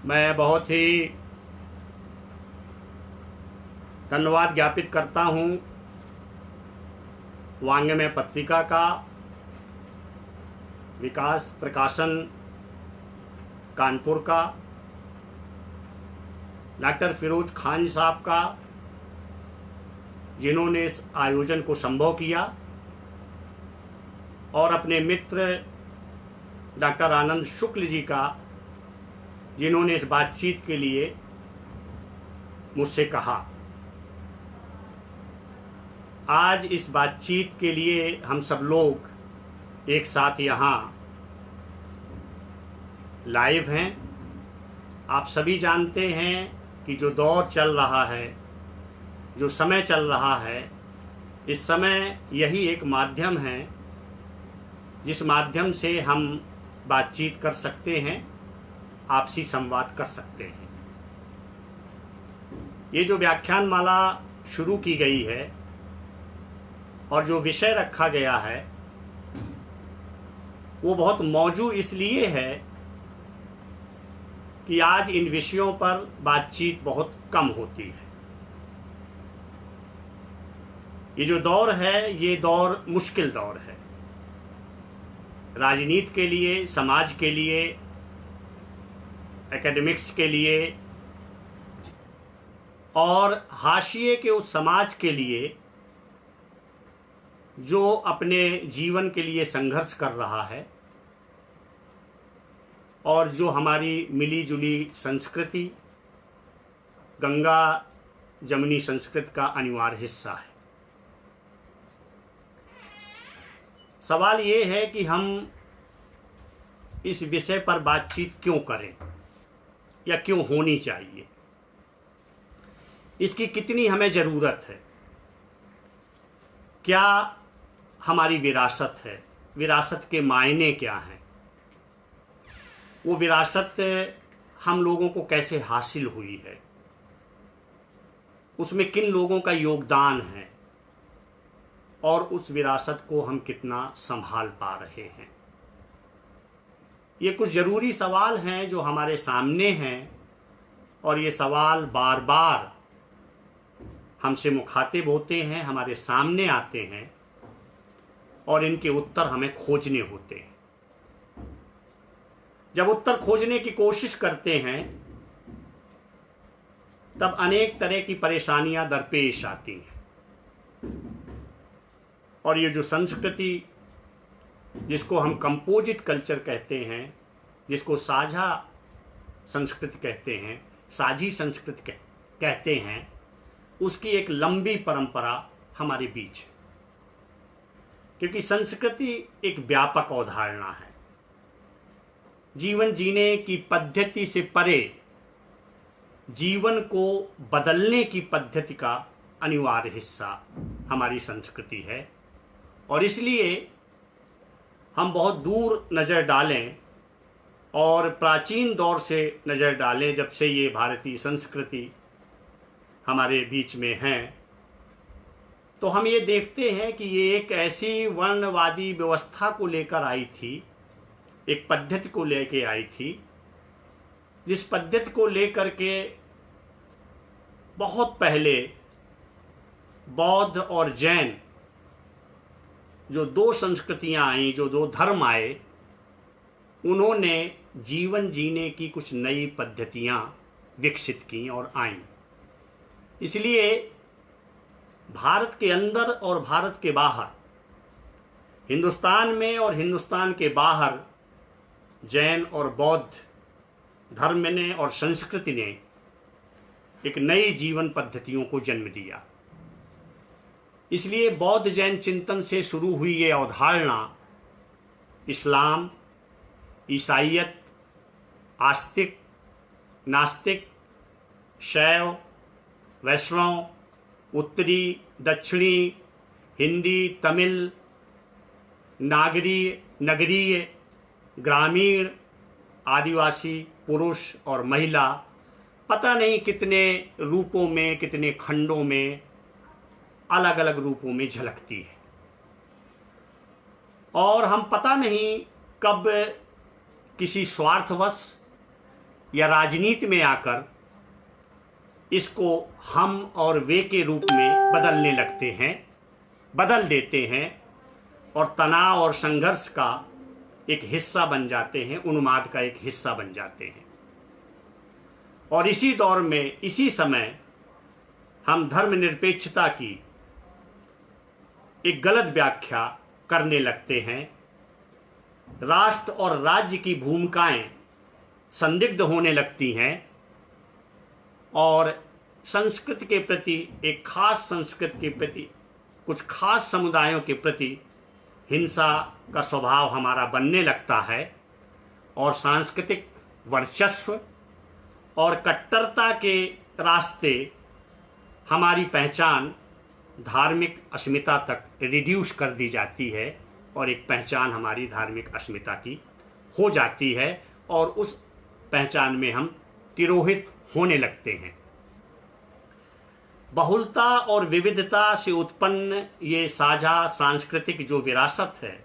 मैं बहुत ही धन्यवाद ज्ञापित करता हूं वांग्मय पत्रिका का, विकास प्रकाशन कानपुर का, डॉक्टर फिरोज खान साहब का, जिन्होंने इस आयोजन को संभव किया, और अपने मित्र डॉक्टर आनंद शुक्ल जी का, जिन्होंने इस बातचीत के लिए मुझसे कहा। आज इस बातचीत के लिए हम सब लोग एक साथ यहाँ लाइव हैं। आप सभी जानते हैं कि जो दौर चल रहा है, जो समय चल रहा है, इस समय यही एक माध्यम है जिस माध्यम से हम बातचीत कर सकते हैं, आपसी संवाद कर सकते हैं। ये जो व्याख्यान माला शुरू की गई है और जो विषय रखा गया है, वो बहुत मौजू इसलिए है कि आज इन विषयों पर बातचीत बहुत कम होती है। ये जो दौर है, ये दौर मुश्किल दौर है, राजनीति के लिए, समाज के लिए, एकेडमिक्स के लिए और हाशिए के उस समाज के लिए जो अपने जीवन के लिए संघर्ष कर रहा है, और जो हमारी मिली जुली संस्कृति, गंगा जमुनी संस्कृति का अनिवार्य हिस्सा है। सवाल ये है कि हम इस विषय पर बातचीत क्यों करें या क्यों होनी चाहिए, इसकी कितनी हमें ज़रूरत है, क्या हमारी विरासत है, विरासत के मायने क्या हैं, वो विरासत हम लोगों को कैसे हासिल हुई है, उसमें किन लोगों का योगदान है, और उस विरासत को हम कितना संभाल पा रहे हैं। ये कुछ ज़रूरी सवाल हैं जो हमारे सामने हैं, और ये सवाल बार बार हमसे मुखातिब होते हैं, हमारे सामने आते हैं, और इनके उत्तर हमें खोजने होते हैं। जब उत्तर खोजने की कोशिश करते हैं, तब अनेक तरह की परेशानियां दरपेश आती हैं। और ये जो संस्कृति, जिसको हम कंपोजिट कल्चर कहते हैं, जिसको साझा संस्कृति कहते हैं, साझी संस्कृति कहते हैं, उसकी एक लंबी परंपरा हमारे बीच है। क्योंकि संस्कृति एक व्यापक अवधारणा है, जीवन जीने की पद्धति से परे जीवन को बदलने की पद्धति का अनिवार्य हिस्सा हमारी संस्कृति है। और इसलिए हम बहुत दूर नज़र डालें और प्राचीन दौर से नज़र डालें, जब से ये भारतीय संस्कृति हमारे बीच में है, तो हम ये देखते हैं कि ये एक ऐसी वर्णवादी व्यवस्था को लेकर आई थी, एक पद्धति को लेकर आई थी, जिस पद्धति को लेकर के बहुत पहले बौद्ध और जैन, जो दो संस्कृतियां आई, जो दो धर्म आए, उन्होंने जीवन जीने की कुछ नई पद्धतियां विकसित की और आईं। इसलिए भारत के अंदर और भारत के बाहर, हिंदुस्तान में और हिंदुस्तान के बाहर, जैन और बौद्ध धर्म ने और संस्कृति ने एक नई जीवन पद्धतियों को जन्म दिया। इसलिए बौद्ध जैन चिंतन से शुरू हुई ये अवधारणा इस्लाम, ईसाइयत, आस्तिक, नास्तिक, शैव, वैष्णव, उत्तरी, दक्षिणी, हिंदी, तमिल, नगरीय, ग्रामीण, आदिवासी, पुरुष और महिला, पता नहीं कितने रूपों में, कितने खंडों में, अलग अलग रूपों में झलकती है। और हम पता नहीं कब किसी स्वार्थवश या राजनीति में आकर इसको हम और वे के रूप में बदलने लगते हैं, बदल देते हैं और तनाव और संघर्ष का एक हिस्सा बन जाते हैं, उन्माद का एक हिस्सा बन जाते हैं। और इसी दौर में, इसी समय हम धर्मनिरपेक्षता की एक गलत व्याख्या करने लगते हैं। राष्ट्र और राज्य की भूमिकाएं संदिग्ध होने लगती हैं और संस्कृति के प्रति, एक खास संस्कृति के प्रति, कुछ खास समुदायों के प्रति हिंसा का स्वभाव हमारा बनने लगता है और सांस्कृतिक वर्चस्व और कट्टरता के रास्ते हमारी पहचान धार्मिक अस्मिता तक रिड्यूस कर दी जाती है और एक पहचान हमारी धार्मिक अस्मिता की हो जाती है और उस पहचान में हम तिरोहित होने लगते हैं। बहुलता और विविधता से उत्पन्न ये साझा सांस्कृतिक जो विरासत है,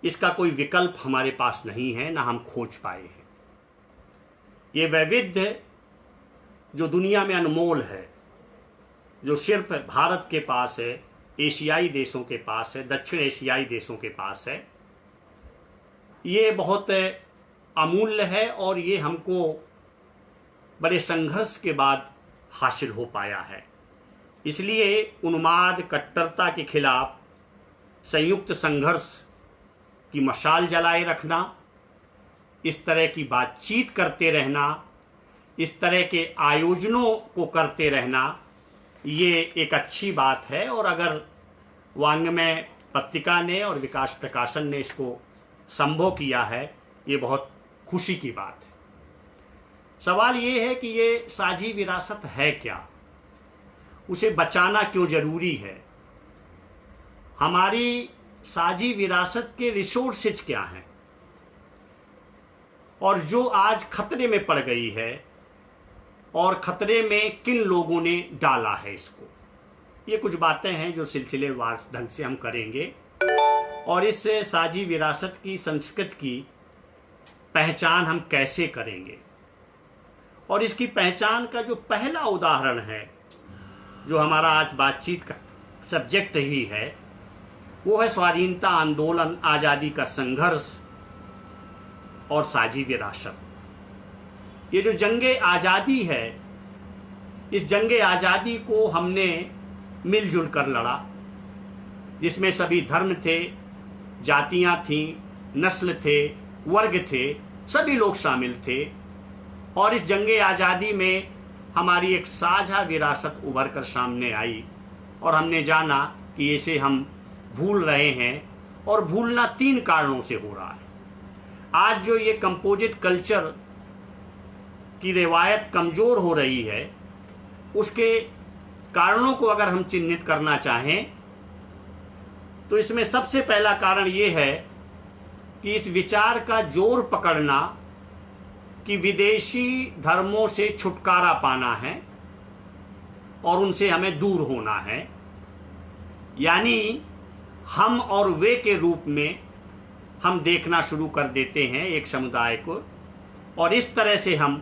इसका कोई विकल्प हमारे पास नहीं है, ना हम खोज पाए हैं। ये वैविध्य जो दुनिया में अनमोल है, जो सिर्फ भारत के पास है, एशियाई देशों के पास है, दक्षिण एशियाई देशों के पास है, ये बहुत अमूल्य है और ये हमको बड़े संघर्ष के बाद हासिल हो पाया है। इसलिए उन्माद, कट्टरता के खिलाफ संयुक्त संघर्ष की मशाल जलाए रखना, इस तरह की बातचीत करते रहना, इस तरह के आयोजनों को करते रहना, ये एक अच्छी बात है। और अगर वाङ्मय पत्रिका ने और विकास प्रकाशन ने इसको संभव किया है, ये बहुत खुशी की बात है। सवाल ये है कि ये साझी विरासत है क्या, उसे बचाना क्यों जरूरी है, हमारी साझी विरासत के रिसोर्सेज क्या हैं और जो आज खतरे में पड़ गई है और खतरे में किन लोगों ने डाला है इसको। ये कुछ बातें हैं जो सिलसिलेवार ढंग से हम करेंगे और इस साझी विरासत की, संस्कृति की पहचान हम कैसे करेंगे। और इसकी पहचान का जो पहला उदाहरण है, जो हमारा आज बातचीत का सब्जेक्ट ही है, वो है स्वाधीनता आंदोलन, आज़ादी का संघर्ष और साझी विरासत। ये जो जंगे आज़ादी है, इस जंगे आज़ादी को हमने मिलजुल कर लड़ा, जिसमें सभी धर्म थे, जातियां थीं, नस्ल थे, वर्ग थे, सभी लोग शामिल थे। और इस जंगे आज़ादी में हमारी एक साझा विरासत उभर कर सामने आई और हमने जाना कि इसे हम भूल रहे हैं और भूलना 3 कारणों से हो रहा है। आज जो ये कंपोजिट कल्चर की रिवायत कमज़ोर हो रही है, उसके कारणों को अगर हम चिन्हित करना चाहें तो इसमें सबसे पहला कारण ये है कि इस विचार का जोर पकड़ना कि विदेशी धर्मों से छुटकारा पाना है और उनसे हमें दूर होना है, यानी हम और वे के रूप में हम देखना शुरू कर देते हैं एक समुदाय को। और इस तरह से हम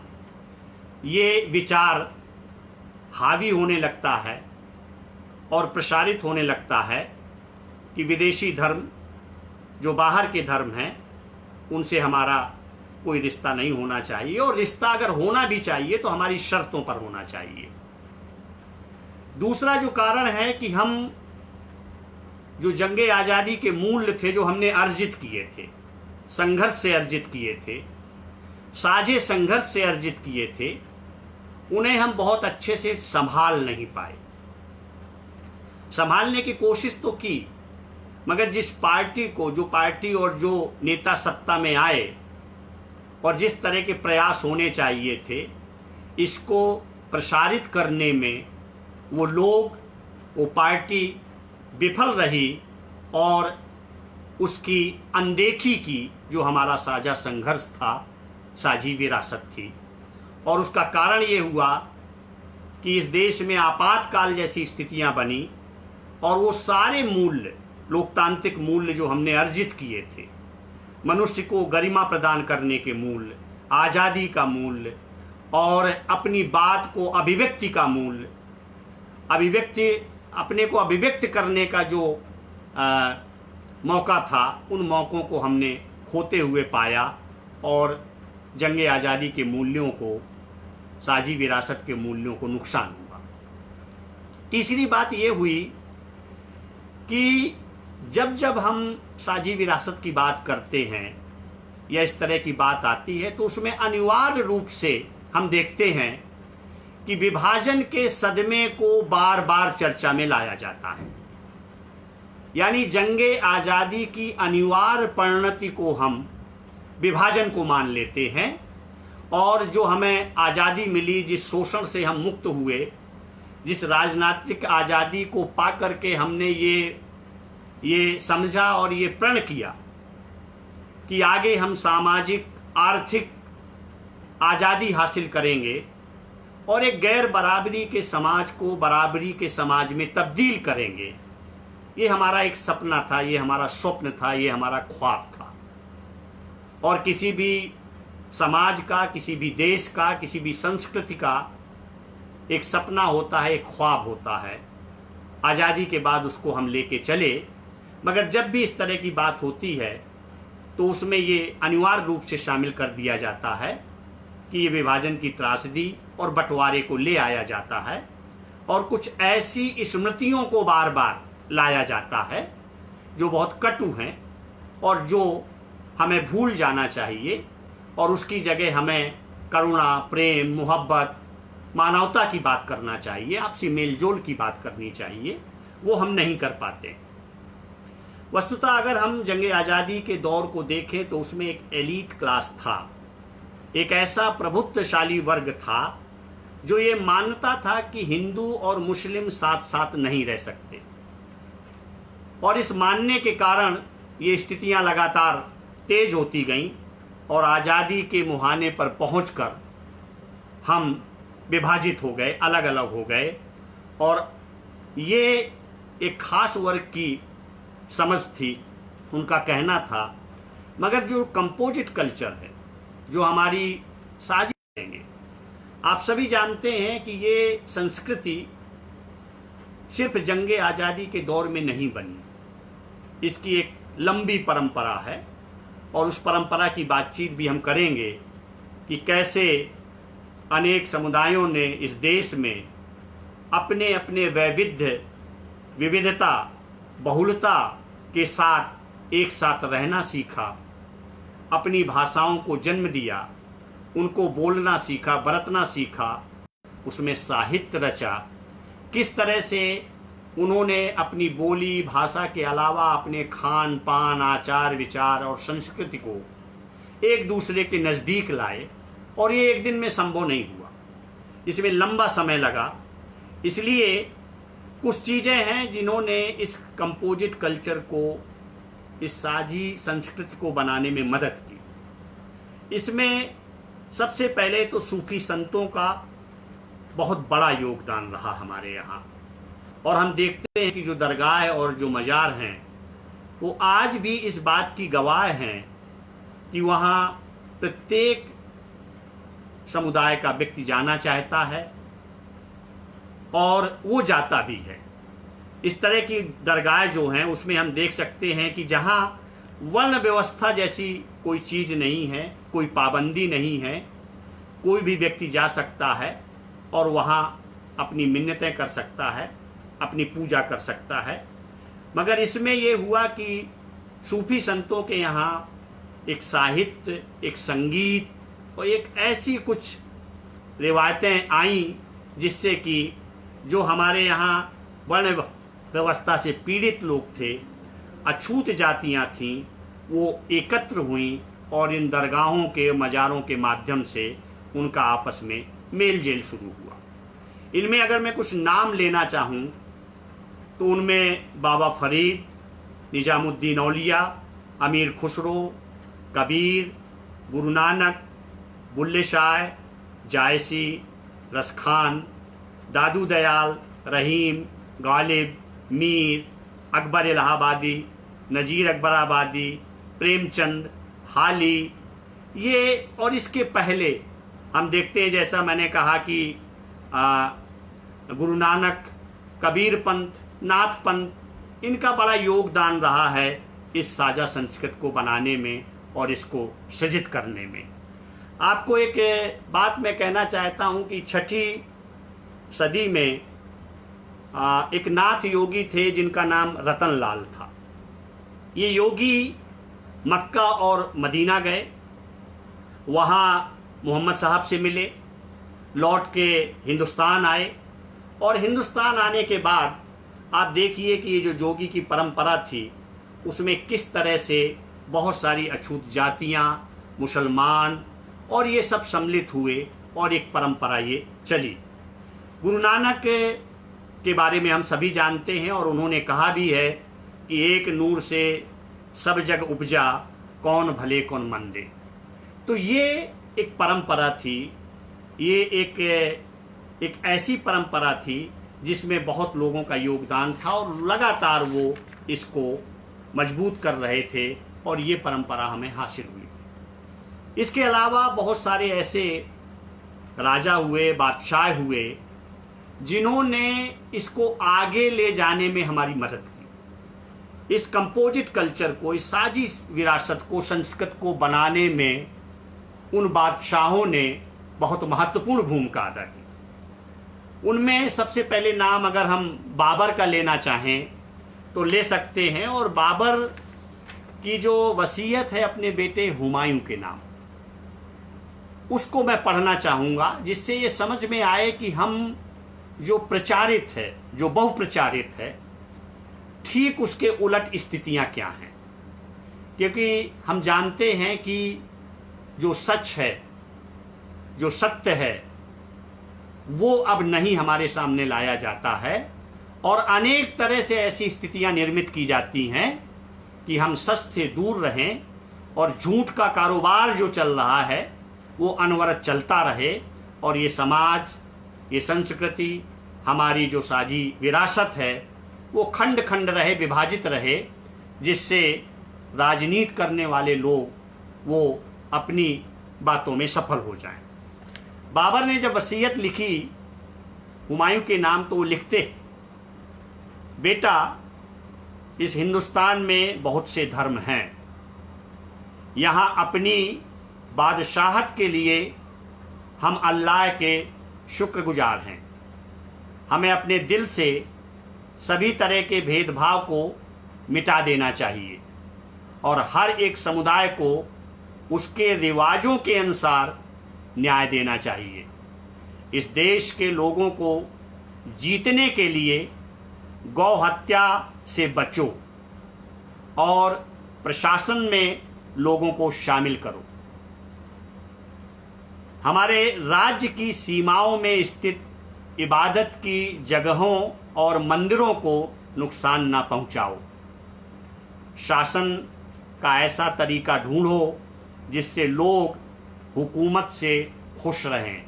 ये विचार हावी होने लगता है और प्रसारित होने लगता है कि विदेशी धर्म, जो बाहर के धर्म हैं, उनसे हमारा कोई रिश्ता नहीं होना चाहिए और रिश्ता अगर होना भी चाहिए तो हमारी शर्तों पर होना चाहिए। दूसरा जो कारण है कि हम जो जंगे आज़ादी के मूल्य थे, जो हमने अर्जित किए थे, संघर्ष से अर्जित किए थे, साझे संघर्ष से अर्जित किए थे, उन्हें हम बहुत अच्छे से संभाल नहीं पाए। संभालने की कोशिश तो की, मगर जिस पार्टी को, जो पार्टी और जो नेता सत्ता में आए और जिस तरह के प्रयास होने चाहिए थे, इसको प्रसारित करने में वो लोग, वो पार्टी विफल रही और उसकी अनदेखी की जो हमारा साझा संघर्ष था, साझी विरासत थी। और उसका कारण ये हुआ कि इस देश में आपातकाल जैसी स्थितियां बनी और वो सारे मूल्य, लोकतांत्रिक मूल्य जो हमने अर्जित किए थे, मनुष्य को गरिमा प्रदान करने के मूल्य, आज़ादी का मूल्य और अपनी बात को अभिव्यक्ति का मूल्य, अभिव्यक्ति अपने को अभिव्यक्त करने का जो मौका था, उन मौक़ों को हमने खोते हुए पाया और जंग आज़ादी के मूल्यों को, साझी विरासत के मूल्यों को नुकसान हुआ। तीसरी बात ये हुई कि जब जब हम साझी विरासत की बात करते हैं या इस तरह की बात आती है, तो उसमें अनिवार्य रूप से हम देखते हैं कि विभाजन के सदमे को बार बार चर्चा में लाया जाता है। यानी जंगे आज़ादी की अनिवार्य परिणति को हम विभाजन को मान लेते हैं और जो हमें आज़ादी मिली, जिस शोषण से हम मुक्त हुए, जिस राजनीतिक आज़ादी को पा करके हमने ये समझा और ये प्रण किया कि आगे हम सामाजिक आर्थिक आज़ादी हासिल करेंगे और एक गैर बराबरी के समाज को बराबरी के समाज में तब्दील करेंगे, ये हमारा एक सपना था, ये हमारा स्वप्न था, ये हमारा ख्वाब था। और किसी भी समाज का, किसी भी देश का, किसी भी संस्कृति का एक सपना होता है, एक ख्वाब होता है। आज़ादी के बाद उसको हम लेके चले, मगर जब भी इस तरह की बात होती है तो उसमें ये अनिवार्य रूप से शामिल कर दिया जाता है कि ये विभाजन की त्रासदी और बंटवारे को ले आया जाता है और कुछ ऐसी स्मृतियों को बार बार लाया जाता है जो बहुत कटु हैं और जो हमें भूल जाना चाहिए और उसकी जगह हमें करुणा, प्रेम, मोहब्बत, मानवता की बात करना चाहिए, आपसी मेलजोल की बात करनी चाहिए। वो हम नहीं कर पाते। वस्तुतः अगर हम जंग आज़ादी के दौर को देखें तो उसमें एक एलीट क्लास था, एक ऐसा प्रभुत्वशाली वर्ग था जो ये मानता था कि हिंदू और मुस्लिम साथ साथ नहीं रह सकते, और इस मानने के कारण ये स्थितियां लगातार तेज होती गईं और आज़ादी के मुहाने पर पहुंचकर हम विभाजित हो गए, अलग अलग हो गए। और ये एक खास वर्ग की समझ थी, उनका कहना था। मगर जो कंपोजिट कल्चर है, जो हमारी साझी करेंगे, आप सभी जानते हैं कि ये संस्कृति सिर्फ जंगे आज़ादी के दौर में नहीं बनी, इसकी एक लंबी परंपरा है और उस परंपरा की बातचीत भी हम करेंगे कि कैसे अनेक समुदायों ने इस देश में अपने अपने विविधता, बहुलता के साथ एक साथ रहना सीखा, अपनी भाषाओं को जन्म दिया, उनको बोलना सीखा, बरतना सीखा, उसमें साहित्य रचा, किस तरह से उन्होंने अपनी बोली भाषा के अलावा अपने खान पान, आचार विचार और संस्कृति को एक दूसरे के नज़दीक लाए। और ये एक दिन में संभव नहीं हुआ, इसमें लंबा समय लगा। इसलिए कुछ चीज़ें हैं जिन्होंने इस कंपोजिट कल्चर को, इस साझी संस्कृति को बनाने में मदद की। इसमें सबसे पहले तो सूफी संतों का बहुत बड़ा योगदान रहा हमारे यहाँ, और हम देखते हैं कि जो दरगाह और जो मज़ार हैं वो आज भी इस बात की गवाह हैं कि वहाँ प्रत्येक समुदाय का व्यक्ति जाना चाहता है और वो जाता भी है। इस तरह की दरगाह जो हैं उसमें हम देख सकते हैं कि जहाँ वर्ण व्यवस्था जैसी कोई चीज़ नहीं है, कोई पाबंदी नहीं है, कोई भी व्यक्ति जा सकता है और वहाँ अपनी मिन्नतें कर सकता है, अपनी पूजा कर सकता है। मगर इसमें ये हुआ कि सूफी संतों के यहाँ एक साहित्य, एक संगीत और एक ऐसी कुछ रिवायतें आईं जिससे कि जो हमारे यहाँ वर्ण व्यवस्था से पीड़ित लोग थे, अछूत जातियाँ थीं, वो एकत्र हुईं और इन दरगाहों के, मज़ारों के माध्यम से उनका आपस में मेल जेल शुरू हुआ। इनमें अगर मैं कुछ नाम लेना चाहूँ तो उनमें बाबा फरीद, निजामुद्दीन औलिया, अमीर खुसरो, कबीर, गुरु नानक, बुल्ले शाह, जायसी, रसखान, दादू दयाल, रहीम, गालिब, मीर, अकबर इलाहाबादी, नज़ीर अकबराबादी, प्रेमचंद, हाली, ये और इसके पहले हम देखते हैं, जैसा मैंने कहा कि गुरु नानक, कबीर पंथ, नाथ पंथ, इनका बड़ा योगदान रहा है इस साझा संस्कृत को बनाने में और इसको सृजित करने में। आपको एक बात मैं कहना चाहता हूं कि 6वीं सदी में एक नाथ योगी थे जिनका नाम रतन लाल था। ये योगी मक्का और मदीना गए, वहाँ मोहम्मद साहब से मिले, लौट के हिंदुस्तान आए, और हिंदुस्तान आने के बाद आप देखिए कि ये जो जोगी की परंपरा थी उसमें किस तरह से बहुत सारी अछूत जातियाँ, मुसलमान और ये सब सम्मिलित हुए और एक परंपरा ये चली। गुरु नानक के बारे में हम सभी जानते हैं और उन्होंने कहा भी है कि एक नूर से सब जग उपजा, कौन भले कौन मंदे। तो ये एक परंपरा थी, ये एक ऐसी परंपरा थी जिसमें बहुत लोगों का योगदान था और लगातार वो इसको मजबूत कर रहे थे और ये परंपरा हमें हासिल हुई थी। इसके अलावा बहुत सारे ऐसे राजा हुए, बादशाह हुए जिन्होंने इसको आगे ले जाने में हमारी मदद की। इस कंपोजिट कल्चर को, इस साझी विरासत को, संस्कृत को बनाने में उन बादशाहों ने बहुत महत्वपूर्ण भूमिका अदा की। उनमें सबसे पहले नाम अगर हम बाबर का लेना चाहें तो ले सकते हैं, और बाबर की जो वसीयत है अपने बेटे हुमायूं के नाम, उसको मैं पढ़ना चाहूँगा, जिससे ये समझ में आए कि हम जो प्रचारित है, जो बहुप्रचारित है, ठीक उसके उलट स्थितियाँ क्या हैं। क्योंकि हम जानते हैं कि जो सच है, जो सत्य है, वो अब नहीं हमारे सामने लाया जाता है और अनेक तरह से ऐसी स्थितियां निर्मित की जाती हैं कि हम सच से दूर रहें और झूठ का कारोबार जो चल रहा है वो अनवरत चलता रहे और ये समाज, ये संस्कृति, हमारी जो साझी विरासत है वो खंड खंड रहे, विभाजित रहे, जिससे राजनीति करने वाले लोग वो अपनी बातों में सफल हो जाएं। बाबर ने जब वसीयत लिखी हुमायूं के नाम तो वो लिखते, बेटा इस हिंदुस्तान में बहुत से धर्म हैं, यहाँ अपनी बादशाहत के लिए हम अल्लाह के शुक्रगुजार हैं। हमें अपने दिल से सभी तरह के भेदभाव को मिटा देना चाहिए और हर एक समुदाय को उसके रिवाजों के अनुसार न्याय देना चाहिए। इस देश के लोगों को जीतने के लिए गौ हत्या से बचो और प्रशासन में लोगों को शामिल करो। हमारे राज्य की सीमाओं में स्थित इबादत की जगहों और मंदिरों को नुकसान ना पहुंचाओ। शासन का ऐसा तरीका ढूंढो जिससे लोग हुकूमत से खुश रहें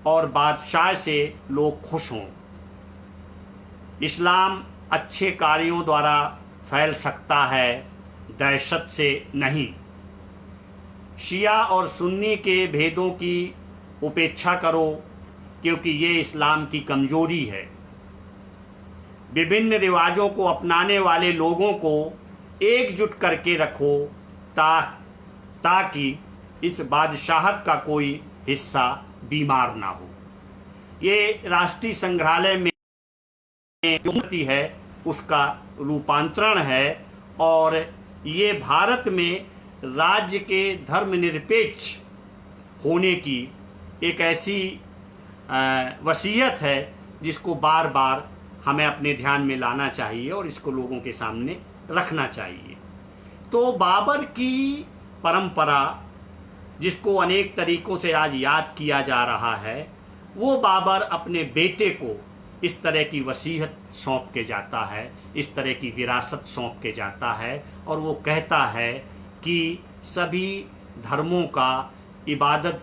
और बादशाह से लोग खुश हों। इस्लाम अच्छे कार्यों द्वारा फैल सकता है, दहशत से नहीं। शिया और सुन्नी के भेदों की उपेक्षा करो क्योंकि ये इस्लाम की कमजोरी है। विभिन्न रिवाजों को अपनाने वाले लोगों को एकजुट करके रखो ताकि इस बादशाहत का कोई हिस्सा बीमार ना हो। ये राष्ट्रीय संग्रहालय में जो मूर्ति है उसका रूपांतरण है और ये भारत में राज्य के धर्मनिरपेक्ष होने की एक ऐसी वसीयत है जिसको बार बार हमें अपने ध्यान में लाना चाहिए और इसको लोगों के सामने रखना चाहिए। तो बाबर की परंपरा, जिसको अनेक तरीकों से आज याद किया जा रहा है, वो बाबर अपने बेटे को इस तरह की वसीयत सौंप के जाता है, इस तरह की विरासत सौंप के जाता है और वो कहता है कि सभी धर्मों का, इबादत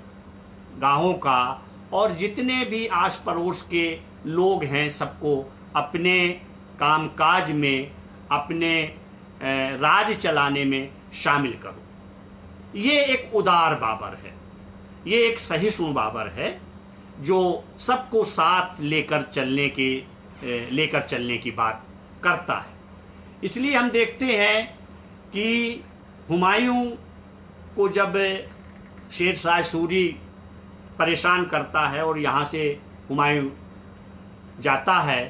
गाहों का और जितने भी आस पड़ोस के लोग हैं सबको अपने कामकाज में, अपने राज चलाने में शामिल करो। ये एक उदार बाबर है, ये एक सहिष्णु बाबर है जो सबको साथ लेकर चलने की बात करता है। इसलिए हम देखते हैं कि हुमायूं को जब शेरशाह सूरी परेशान करता है और यहाँ से हुमायूं जाता है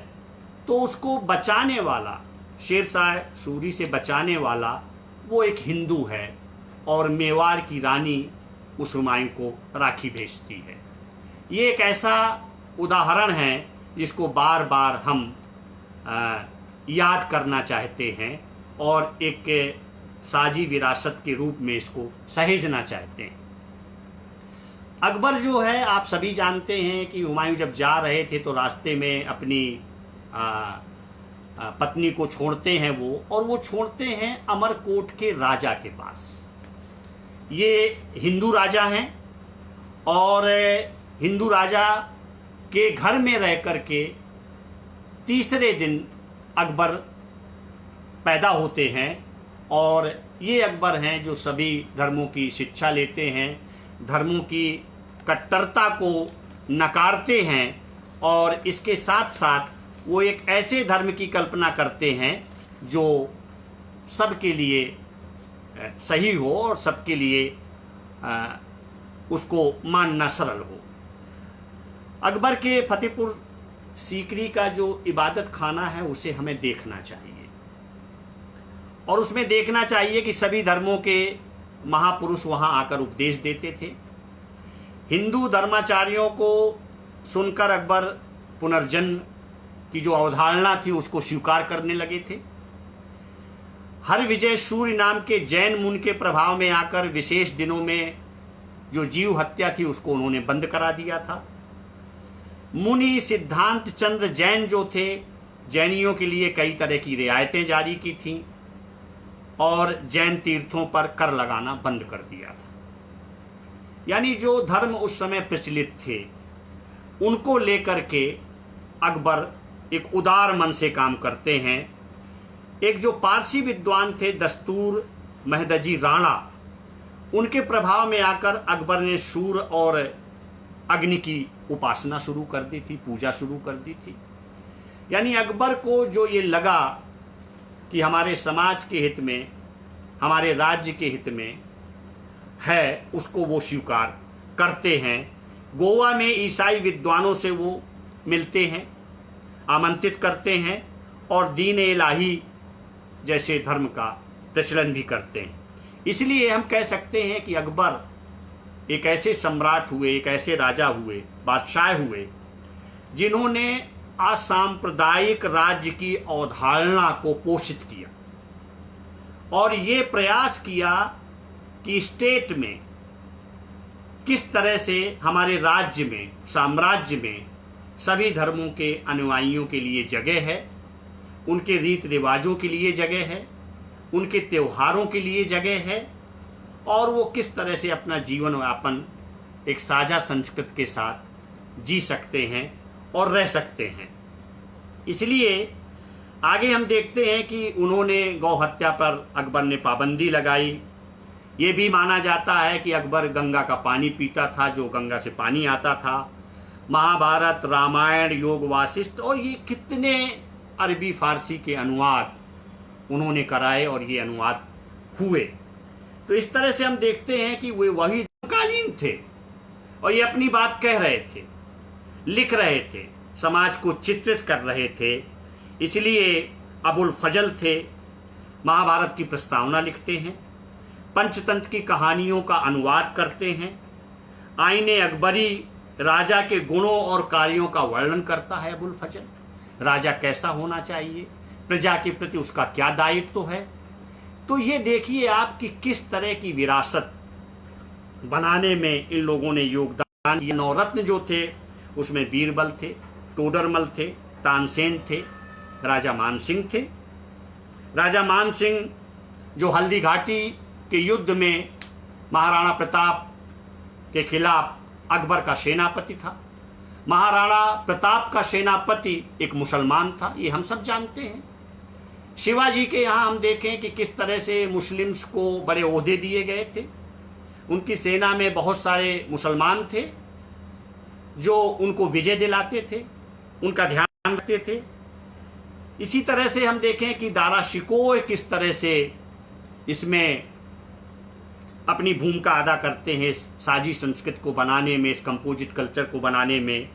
तो उसको बचाने वाला, शेरशाह सूरी से बचाने वाला वो एक हिंदू है और मेवाड़ की रानी उस हुमायूं को राखी भेजती है। ये एक ऐसा उदाहरण है जिसको बार बार हम याद करना चाहते हैं और एक साजी विरासत के रूप में इसको सहेजना चाहते हैं। अकबर जो है, आप सभी जानते हैं कि हुमायूं जब जा रहे थे तो रास्ते में अपनी पत्नी को छोड़ते हैं वो, और वो छोड़ते हैं अमरकोट के राजा के पास। ये हिंदू राजा हैं और हिंदू राजा के घर में रह कर के तीसरे दिन अकबर पैदा होते हैं और ये अकबर हैं जो सभी धर्मों की शिक्षा लेते हैं, धर्मों की कट्टरता को नकारते हैं और इसके साथ साथ वो एक ऐसे धर्म की कल्पना करते हैं जो सबके लिए सही हो और सबके लिए उसको मानना सरल हो। अकबर के फतेहपुर सीकरी का जो इबादत खाना है उसे हमें देखना चाहिए और उसमें देखना चाहिए कि सभी धर्मों के महापुरुष वहां आकर उपदेश देते थे। हिंदू धर्माचार्यों को सुनकर अकबर पुनर्जन्म की जो अवधारणा थी उसको स्वीकार करने लगे थे। हर विजय सूर्य नाम के जैन मुनि के प्रभाव में आकर विशेष दिनों में जो जीव हत्या थी उसको उन्होंने बंद करा दिया था। मुनि सिद्धांत चंद्र जैन जो थे, जैनियों के लिए कई तरह की रियायतें जारी की थीं और जैन तीर्थों पर कर लगाना बंद कर दिया था। यानी जो धर्म उस समय प्रचलित थे उनको लेकर के अकबर एक उदार मन से काम करते हैं। एक जो पारसी विद्वान थे दस्तूर महदजी राणा, उनके प्रभाव में आकर अकबर ने सूर्य और अग्नि की उपासना शुरू कर दी थी, पूजा शुरू कर दी थी। यानी अकबर को जो ये लगा कि हमारे समाज के हित में, हमारे राज्य के हित में है, उसको वो स्वीकार करते हैं। गोवा में ईसाई विद्वानों से वो मिलते हैं, आमंत्रित करते हैं और दीन इलाही जैसे धर्म का प्रचलन भी करते हैं। इसलिए हम कह सकते हैं कि अकबर एक ऐसे सम्राट हुए, एक ऐसे राजा हुए, बादशाह हुए जिन्होंने असांप्रदायिक राज्य की अवधारणा को पोषित किया और ये प्रयास किया कि स्टेट में किस तरह से हमारे राज्य में, साम्राज्य में सभी धर्मों के अनुयायियों के लिए जगह है, उनके रीत रिवाजों के लिए जगह है, उनके त्योहारों के लिए जगह है और वो किस तरह से अपना जीवन यापन एक साझा संस्कृति के साथ जी सकते हैं और रह सकते हैं। इसलिए आगे हम देखते हैं कि उन्होंने गौ हत्या पर अकबर ने पाबंदी लगाई। ये भी माना जाता है कि अकबर गंगा का पानी पीता था, जो गंगा से पानी आता था। महाभारत, रामायण, योग वासिष्ठ और ये कितने अरबी फारसी के अनुवाद उन्होंने कराए और ये अनुवाद हुए। तो इस तरह से हम देखते हैं कि वे वही कालीन थे और ये अपनी बात कह रहे थे, लिख रहे थे, समाज को चित्रित कर रहे थे। इसलिए अबुल फजल थे, महाभारत की प्रस्तावना लिखते हैं, पंचतंत्र की कहानियों का अनुवाद करते हैं, आईने अकबरी राजा के गुणों और कार्यों का वर्णन करता है अबुल फजल। राजा कैसा होना चाहिए, प्रजा के प्रति उसका क्या दायित्व है। तो ये देखिए आप कि किस तरह की विरासत बनाने में इन लोगों ने योगदान दिया। नवरत्न जो थे उसमें बीरबल थे, टोडरमल थे, तानसेन थे, राजा मानसिंह थे। राजा मानसिंह जो हल्दी घाटी के युद्ध में महाराणा प्रताप के खिलाफ अकबर का सेनापति था। महाराणा प्रताप का सेनापति एक मुसलमान था, ये हम सब जानते हैं। शिवाजी के यहाँ हम देखें कि किस तरह से मुस्लिम्स को बड़े ओहदे दिए गए थे उनकी सेना में बहुत सारे मुसलमान थे जो उनको विजय दिलाते थे, उनका ध्यान रखते थे। इसी तरह से हम देखें कि दारा शिकोह किस तरह से इसमें अपनी भूमिका अदा करते हैं, इस साजी संस्कृत को बनाने में, इस कंपोजिट कल्चर को बनाने में।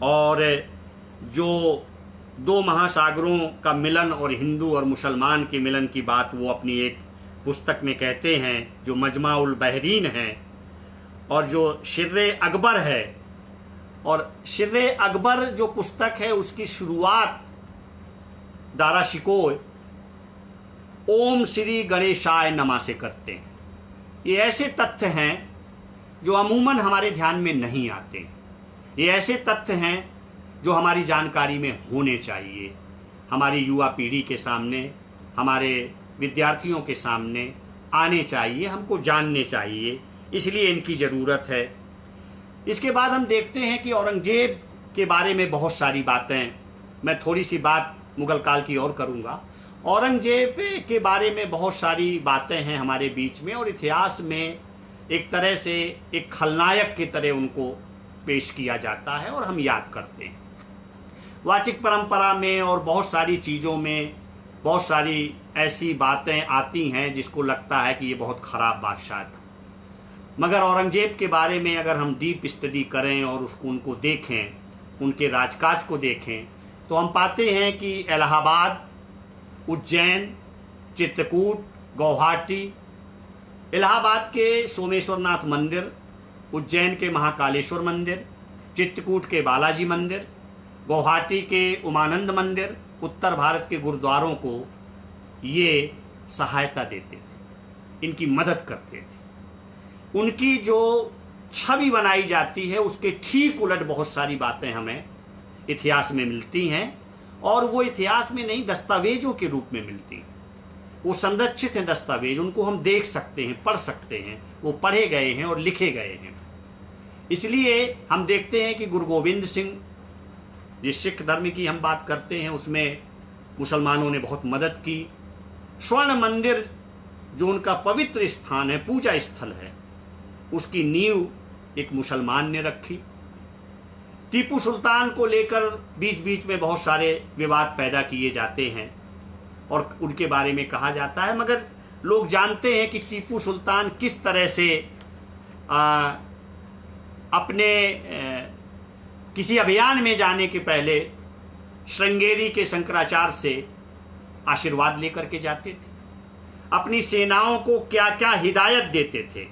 और जो दो महासागरों का मिलन और हिंदू और मुसलमान के मिलन की बात वो अपनी एक पुस्तक में कहते हैं जो मजमा-उल बहरीन है। और जो शिर्रे अकबर है, और शिर्रे अकबर जो पुस्तक है उसकी शुरुआत दारा शिकोह ओम श्री गणेशाय नमः से करते हैं। ये ऐसे तथ्य हैं जो अमूमन हमारे ध्यान में नहीं आते। ये ऐसे तथ्य हैं जो हमारी जानकारी में होने चाहिए, हमारी युवा पीढ़ी के सामने, हमारे विद्यार्थियों के सामने आने चाहिए, हमको जानने चाहिए, इसलिए इनकी ज़रूरत है। इसके बाद हम देखते हैं कि औरंगजेब के बारे में बहुत सारी बातें, मैं थोड़ी सी बात मुगल काल की और करूँगा। औरंगजेब के बारे में बहुत सारी बातें हैं हमारे बीच में, और इतिहास में एक तरह से एक खलनायक की तरह उनको पेश किया जाता है और हम याद करते हैं। वाचिक परंपरा में और बहुत सारी चीज़ों में बहुत सारी ऐसी बातें आती हैं जिसको लगता है कि ये बहुत ख़राब बादशाह था। मगर औरंगजेब के बारे में अगर हम डीप स्टडी करें और उसको उनको देखें, उनके राजकाज को देखें, तो हम पाते हैं कि इलाहाबाद, उज्जैन, चित्रकूट, गुवाहाटी, इलाहाबाद के सोमेश्वरनाथ मंदिर, उज्जैन के महाकालेश्वर मंदिर, चित्रकूट के बालाजी मंदिर, गुवाहाटी के उमानंद मंदिर, उत्तर भारत के गुरुद्वारों को ये सहायता देते थे, इनकी मदद करते थे। उनकी जो छवि बनाई जाती है उसके ठीक उलट बहुत सारी बातें हमें इतिहास में मिलती हैं, और वो इतिहास में नहीं, दस्तावेजों के रूप में मिलती हैं। वो संरक्षित हैं दस्तावेज, उनको हम देख सकते हैं, पढ़ सकते हैं, वो पढ़े गए हैं और लिखे गए हैं। इसलिए हम देखते हैं कि गुरु गोविंद सिंह, जिस सिख धर्म की हम बात करते हैं, उसमें मुसलमानों ने बहुत मदद की। स्वर्ण मंदिर जो उनका पवित्र स्थान है, पूजा स्थल है, उसकी नींव एक मुसलमान ने रखी। टीपू सुल्तान को लेकर बीच बीच में बहुत सारे विवाद पैदा किए जाते हैं और उनके बारे में कहा जाता है, मगर लोग जानते हैं कि टीपू सुल्तान किस तरह से अपने किसी अभियान में जाने के पहले श्रृंगेरी के शंकराचार्य से आशीर्वाद लेकर के जाते थे, अपनी सेनाओं को क्या क्या हिदायत देते थे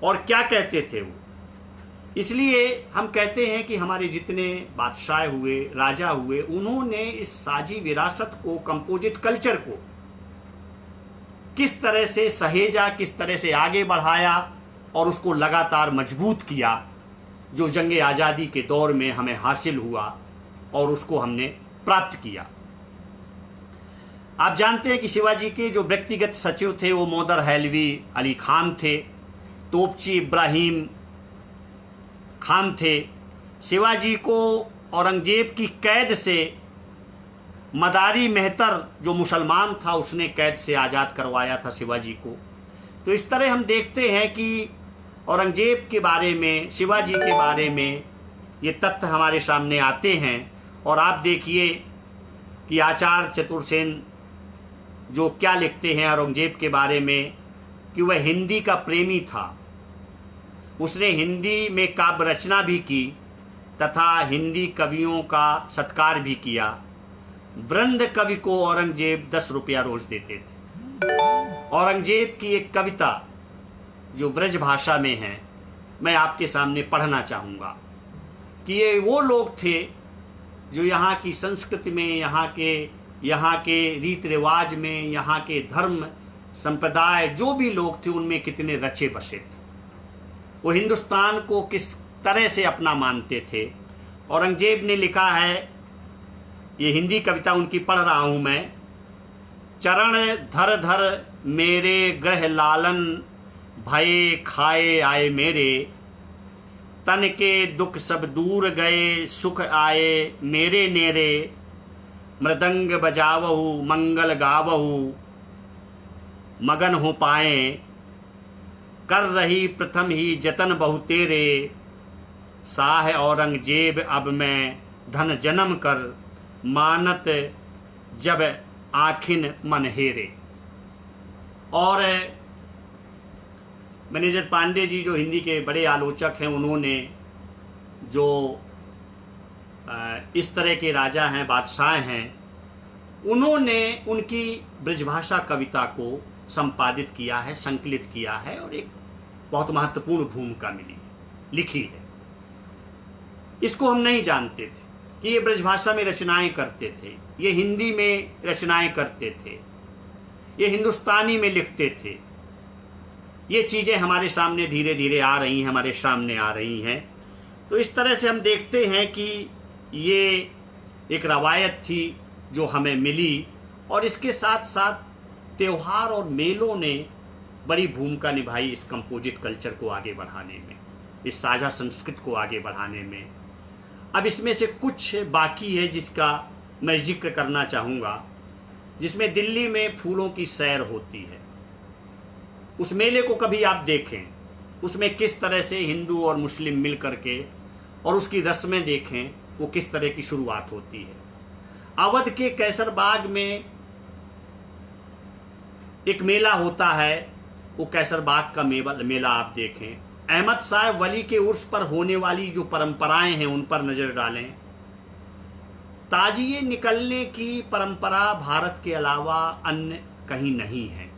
और क्या कहते थे वो। इसलिए हम कहते हैं कि हमारे जितने बादशाह हुए, राजा हुए, उन्होंने इस साजी विरासत को, कंपोजिट कल्चर को किस तरह से सहेजा, किस तरह से आगे बढ़ाया और उसको लगातार मजबूत किया, जो जंग आज़ादी के दौर में हमें हासिल हुआ और उसको हमने प्राप्त किया। आप जानते हैं कि शिवाजी के जो व्यक्तिगत सचिव थे वो मोदर हैलवी अली खान थे, तोपची इब्राहिम खान थे। शिवाजी को औरंगजेब की कैद से मदारी मेहतर जो मुसलमान था उसने कैद से आज़ाद करवाया था शिवाजी को। तो इस तरह हम देखते हैं कि औरंगजेब के बारे में, शिवाजी के बारे में ये तथ्य हमारे सामने आते हैं। और आप देखिए कि आचार्य चतुर्सेन जो क्या लिखते हैं औरंगजेब के बारे में, कि वह हिंदी का प्रेमी था। उसने हिंदी में काव्य रचना भी की तथा हिंदी कवियों का सत्कार भी किया। वृंद कवि को औरंगजेब 10 रुपया रोज देते थे। औरंगजेब की एक कविता जो ब्रज भाषा में है, मैं आपके सामने पढ़ना चाहूँगा कि ये वो लोग थे जो यहाँ की संस्कृति में, यहाँ के रीति रिवाज में, यहाँ के धर्म संप्रदाय जो भी लोग थे उनमें कितने रचे बसे थे। वो हिंदुस्तान को किस तरह से अपना मानते थे। औरंगजेब ने लिखा है, ये हिंदी कविता उनकी पढ़ रहा हूँ मैं। चरण धर धर मेरे ग्रह लालन, भये खाए आए मेरे, तन के दुख सब दूर गए, सुख आए मेरे नेरे। मृदंग बजावहु मंगल गावहु, मगन हो पाए कर रही प्रथम ही जतन बहुतेरे, साह औरंगजेब अब मैं धन जन्म कर, मानत जब आखिन मन हेरे। और मैनेजर पांडे जी जो हिंदी के बड़े आलोचक हैं, उन्होंने जो इस तरह के राजा हैं, बादशाह हैं, उन्होंने उनकी ब्रजभाषा कविता को संपादित किया है, संकलित किया है और एक बहुत महत्वपूर्ण भूमिका मिली लिखी है। इसको हम नहीं जानते थे कि ये ब्रजभाषा में रचनाएं करते थे, ये हिंदी में रचनाएं करते थे, ये हिंदुस्तानी में लिखते थे। ये चीज़ें हमारे सामने धीरे धीरे आ रही हैं, हमारे सामने आ रही हैं। तो इस तरह से हम देखते हैं कि ये एक रवायत थी जो हमें मिली, और इसके साथ साथ त्योहार और मेलों ने बड़ी भूमिका निभाई इस कंपोजिट कल्चर को आगे बढ़ाने में, इस साझा संस्कृति को आगे बढ़ाने में। अब इसमें से कुछ बाकी है जिसका मैं जिक्र करना चाहूँगा, जिसमें दिल्ली में फूलों की सैर होती है। उस मेले को कभी आप देखें, उसमें किस तरह से हिंदू और मुस्लिम मिल करके और उसकी रस्में देखें, वो किस तरह की शुरुआत होती है। अवध के कैसरबाग में एक मेला होता है, वो कैसरबाग का मेला आप देखें। अहमद साहब वली के उर्स पर होने वाली जो परंपराएं हैं उन पर नजर डालें। ताजिए निकलने की परंपरा भारत के अलावा अन्य कहीं नहीं है।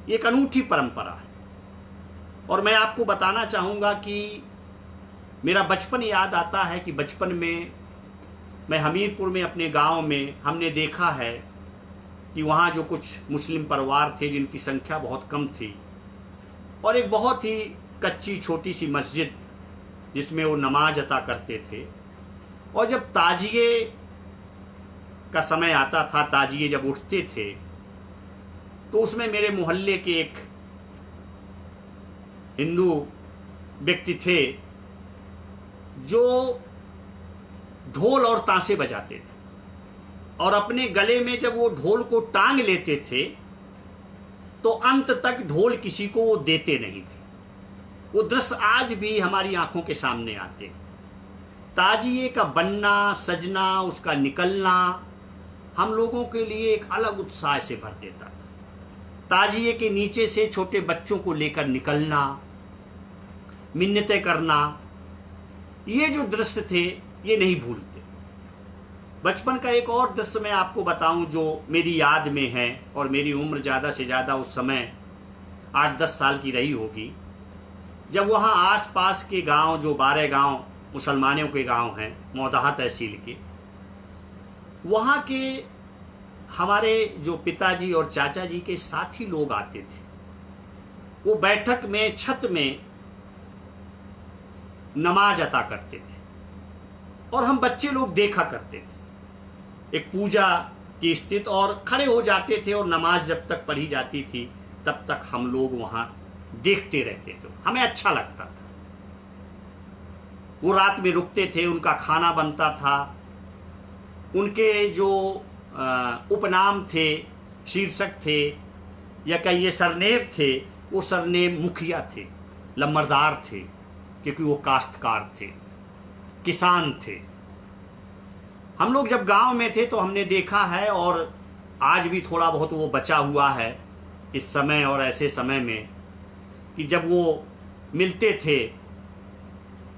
ये एक अनूठी परंपरा है। और मैं आपको बताना चाहूँगा कि मेरा बचपन याद आता है कि बचपन में मैं हमीरपुर में अपने गांव में हमने देखा है कि वहाँ जो कुछ मुस्लिम परिवार थे जिनकी संख्या बहुत कम थी, और एक बहुत ही कच्ची छोटी सी मस्जिद जिसमें वो नमाज अता करते थे। और जब ताजिए का समय आता था, ताजिए जब उठते थे, तो उसमें मेरे मोहल्ले के एक हिंदू व्यक्ति थे जो ढोल और ताशे बजाते थे, और अपने गले में जब वो ढोल को टांग लेते थे तो अंत तक ढोल किसी को वो देते नहीं थे। वो दृश्य आज भी हमारी आंखों के सामने आते हैं। ताजिए का बनना, सजना, उसका निकलना हम लोगों के लिए एक अलग उत्साह से भर देता था। ताजिए के नीचे से छोटे बच्चों को लेकर निकलना, मिन्नतें करना, ये जो दृश्य थे ये नहीं भूलते। बचपन का एक और दृश्य मैं आपको बताऊं जो मेरी याद में है, और मेरी उम्र ज़्यादा से ज़्यादा उस समय 8-10 साल की रही होगी, जब वहाँ आसपास के गांव, जो 12 गांव मुसलमानों के गांव हैं मौदाहा तहसील के, वहाँ के हमारे जो पिताजी और चाचा जी के साथी लोग आते थे। वो बैठक में छत में नमाज अता करते थे और हम बच्चे लोग देखा करते थे। एक पूजा की स्थिति, और खड़े हो जाते थे और नमाज जब तक पढ़ी जाती थी तब तक हम लोग वहाँ देखते रहते थे। हमें अच्छा लगता था। वो रात में रुकते थे, उनका खाना बनता था, उनके जो उपनाम थे, शीर्षक थे, या कहिए सरनेम थे, वो सरनेम मुखिया थे, लम्बरदार थे, क्योंकि वो काश्तकार थे, किसान थे। हम लोग जब गांव में थे तो हमने देखा है, और आज भी थोड़ा बहुत वो बचा हुआ है इस समय और ऐसे समय में, कि जब वो मिलते थे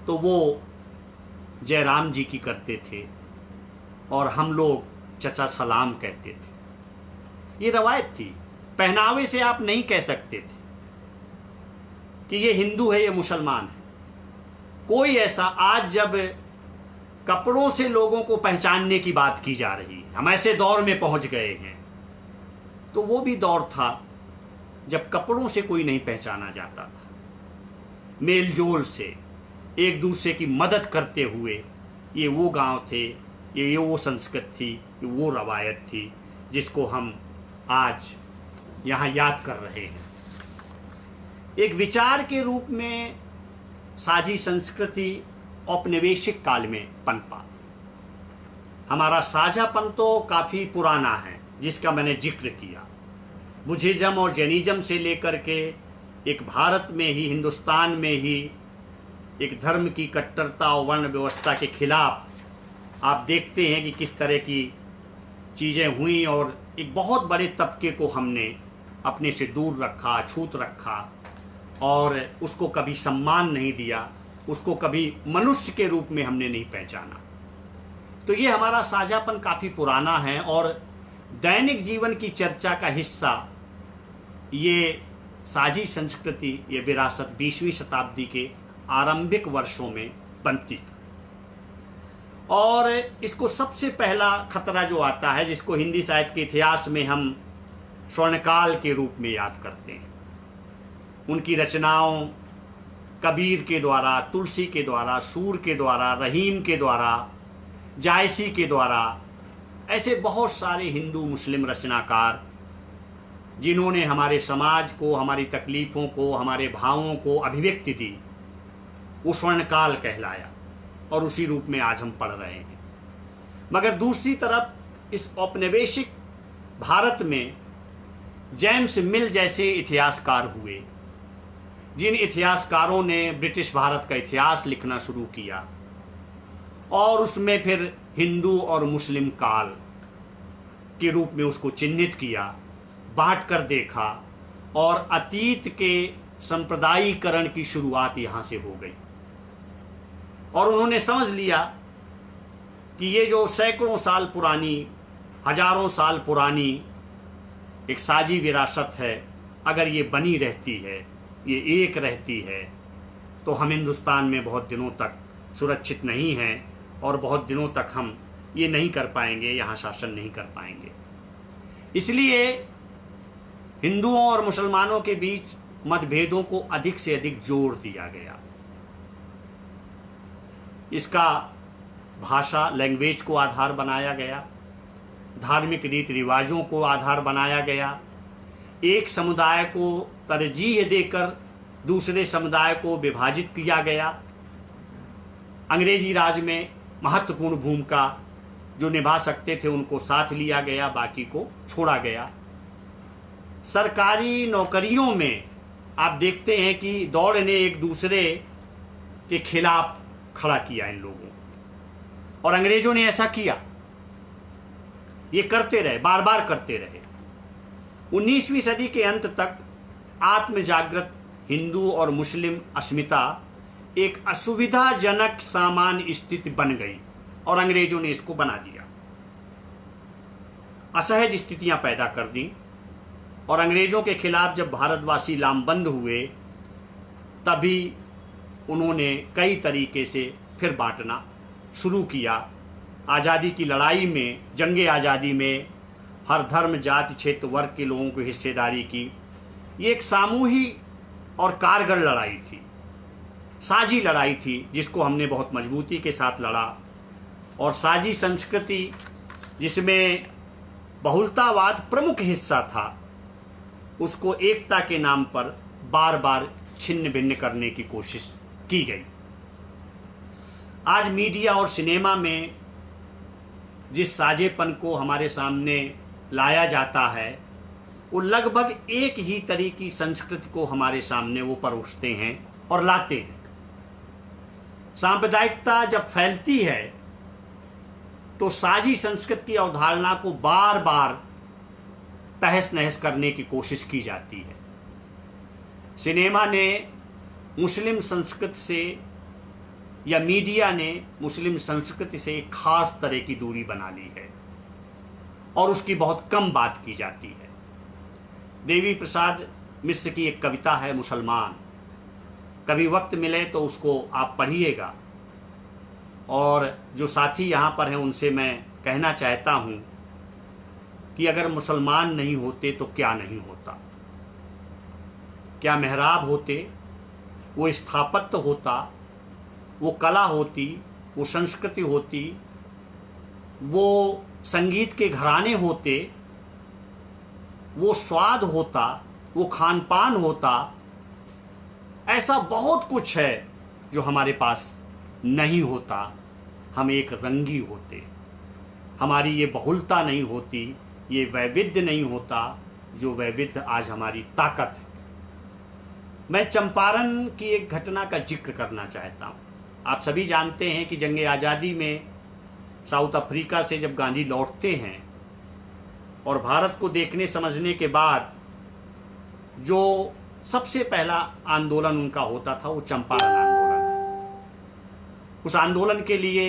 तो वो जयराम जी की करते थे और हम लोग चचा सलाम कहते थे। ये रवायत थी। पहनावे से आप नहीं कह सकते थे कि ये हिंदू है, ये मुसलमान है। कोई ऐसा, आज जब कपड़ों से लोगों को पहचानने की बात की जा रही है, हम ऐसे दौर में पहुंच गए हैं, तो वो भी दौर था जब कपड़ों से कोई नहीं पहचाना जाता था। मेल जोल से, एक दूसरे की मदद करते हुए, ये वो गांव थे, ये वो संस्कृति थी, ये वो रवायत थी जिसको हम आज यहाँ याद कर रहे हैं। एक विचार के रूप में साझी संस्कृति औपनिवेशिक काल में पनपा। हमारा साझापन तो काफ़ी पुराना है, जिसका मैंने जिक्र किया। बुद्धिज्म और जैनिज्म से लेकर के एक भारत में ही, हिंदुस्तान में ही एक धर्म की कट्टरता और वर्ण व्यवस्था के खिलाफ आप देखते हैं कि किस तरह की चीज़ें हुई और एक बहुत बड़े तबके को हमने अपने से दूर रखा, छूत रखा और उसको कभी सम्मान नहीं दिया, उसको कभी मनुष्य के रूप में हमने नहीं पहचाना। तो ये हमारा साझापन काफ़ी पुराना है और दैनिक जीवन की चर्चा का हिस्सा ये साझी संस्कृति, ये विरासत 20वीं शताब्दी के आरंभिक वर्षों में बनती। और इसको सबसे पहला खतरा जो आता है, जिसको हिंदी साहित्य के इतिहास में हम स्वर्णकाल के रूप में याद करते हैं, उनकी रचनाओं कबीर के द्वारा, तुलसी के द्वारा, सूर के द्वारा, रहीम के द्वारा, जायसी के द्वारा, ऐसे बहुत सारे हिंदू मुस्लिम रचनाकार जिन्होंने हमारे समाज को, हमारी तकलीफ़ों को, हमारे भावों को अभिव्यक्ति दी, वो स्वर्णकाल कहलाया और उसी रूप में आज हम पढ़ रहे हैं। मगर दूसरी तरफ इस औपनिवेशिक भारत में जेम्स मिल जैसे इतिहासकार हुए, जिन इतिहासकारों ने ब्रिटिश भारत का इतिहास लिखना शुरू किया और उसमें फिर हिंदू और मुस्लिम काल के रूप में उसको चिन्हित किया, बांट कर देखा और अतीत के संप्रदायीकरण की शुरुआत यहाँ से हो गई। और उन्होंने समझ लिया कि ये जो सैकड़ों साल पुरानी, हजारों साल पुरानी एक साझी विरासत है, अगर ये बनी रहती है, ये एक रहती है, तो हम हिंदुस्तान में बहुत दिनों तक सुरक्षित नहीं हैं और बहुत दिनों तक हम ये नहीं कर पाएंगे, यहाँ शासन नहीं कर पाएंगे। इसलिए हिंदुओं और मुसलमानों के बीच मतभेदों को अधिक से अधिक जोर दिया गया। इसका भाषा, लैंग्वेज को आधार बनाया गया, धार्मिक रीति रिवाजों को आधार बनाया गया, एक समुदाय को तरजीह देकर दूसरे समुदाय को विभाजित किया गया। अंग्रेजी राज में महत्वपूर्ण भूमिका जो निभा सकते थे उनको साथ लिया गया, बाकी को छोड़ा गया। सरकारी नौकरियों में आप देखते हैं कि दौड़ ने एक दूसरे के खिलाफ खड़ा किया इन लोगों, और अंग्रेजों ने ऐसा किया, ये करते रहे, बार बार करते रहे। 19वीं सदी के अंत तक आत्मजागृत हिंदू और मुस्लिम अस्मिता एक असुविधाजनक सामान्य स्थिति बन गई और अंग्रेजों ने इसको बना दिया, असहज स्थितियां पैदा कर दी। और अंग्रेजों के खिलाफ जब भारतवासी लामबंद हुए, तभी उन्होंने कई तरीके से फिर बांटना शुरू किया। आज़ादी की लड़ाई में, जंगे आज़ादी में हर धर्म, जाति, क्षेत्र, वर्ग के लोगों को हिस्सेदारी की। ये एक सामूहिक और कारगर लड़ाई थी, साझी लड़ाई थी, जिसको हमने बहुत मजबूती के साथ लड़ा। और साझी संस्कृति जिसमें बहुलतावाद प्रमुख हिस्सा था, उसको एकता के नाम पर बार बार छिन्न भिन्न करने की कोशिश की गई। आज मीडिया और सिनेमा में जिस साझेपन को हमारे सामने लाया जाता है, वो लगभग एक ही तरह की संस्कृति को हमारे सामने वो परोसते हैं और लाते हैं। सांप्रदायिकता जब फैलती है तो साझी संस्कृति की अवधारणा को बार बार तहस नहस करने की कोशिश की जाती है। सिनेमा ने मुस्लिम संस्कृति से, या मीडिया ने मुस्लिम संस्कृति से एक खास तरह की दूरी बना ली है और उसकी बहुत कम बात की जाती है। देवी प्रसाद मिश्र की एक कविता है मुसलमान, कभी वक्त मिले तो उसको आप पढ़िएगा। और जो साथी यहाँ पर हैं उनसे मैं कहना चाहता हूँ कि अगर मुसलमान नहीं होते तो क्या नहीं होता, क्या मेहराब होते, वो स्थापत्य होता, वो कला होती, वो संस्कृति होती, वो संगीत के घराने होते, वो स्वाद होता, वो खान पान होता। ऐसा बहुत कुछ है जो हमारे पास नहीं होता। हम एक रंगी होते, हमारी ये बहुलता नहीं होती, ये वैविध्य नहीं होता, जो वैविध्य आज हमारी ताकत है। मैं चंपारण की एक घटना का जिक्र करना चाहता हूँ। आप सभी जानते हैं कि जंग आज़ादी में साउथ अफ्रीका से जब गांधी लौटते हैं और भारत को देखने समझने के बाद जो सबसे पहला आंदोलन उनका होता था वो चंपारण आंदोलन है। उस आंदोलन के लिए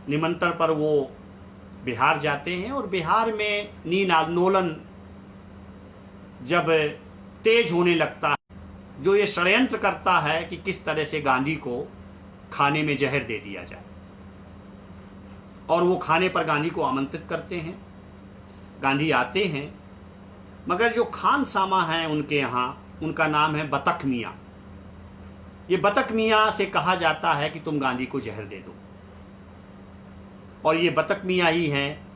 निमंत्रण पर वो बिहार जाते हैं और बिहार में नील आंदोलन जब तेज होने लगता है, जो ये षड्यंत्र करता है कि किस तरह से गांधी को खाने में जहर दे दिया जाए, और वो खाने पर गांधी को आमंत्रित करते हैं। गांधी आते हैं, मगर जो खान सामा है उनके यहाँ, उनका नाम है बतख मियाँ। ये बतख मियाँ से कहा जाता है कि तुम गांधी को जहर दे दो, और ये बतख मियाँ ही हैं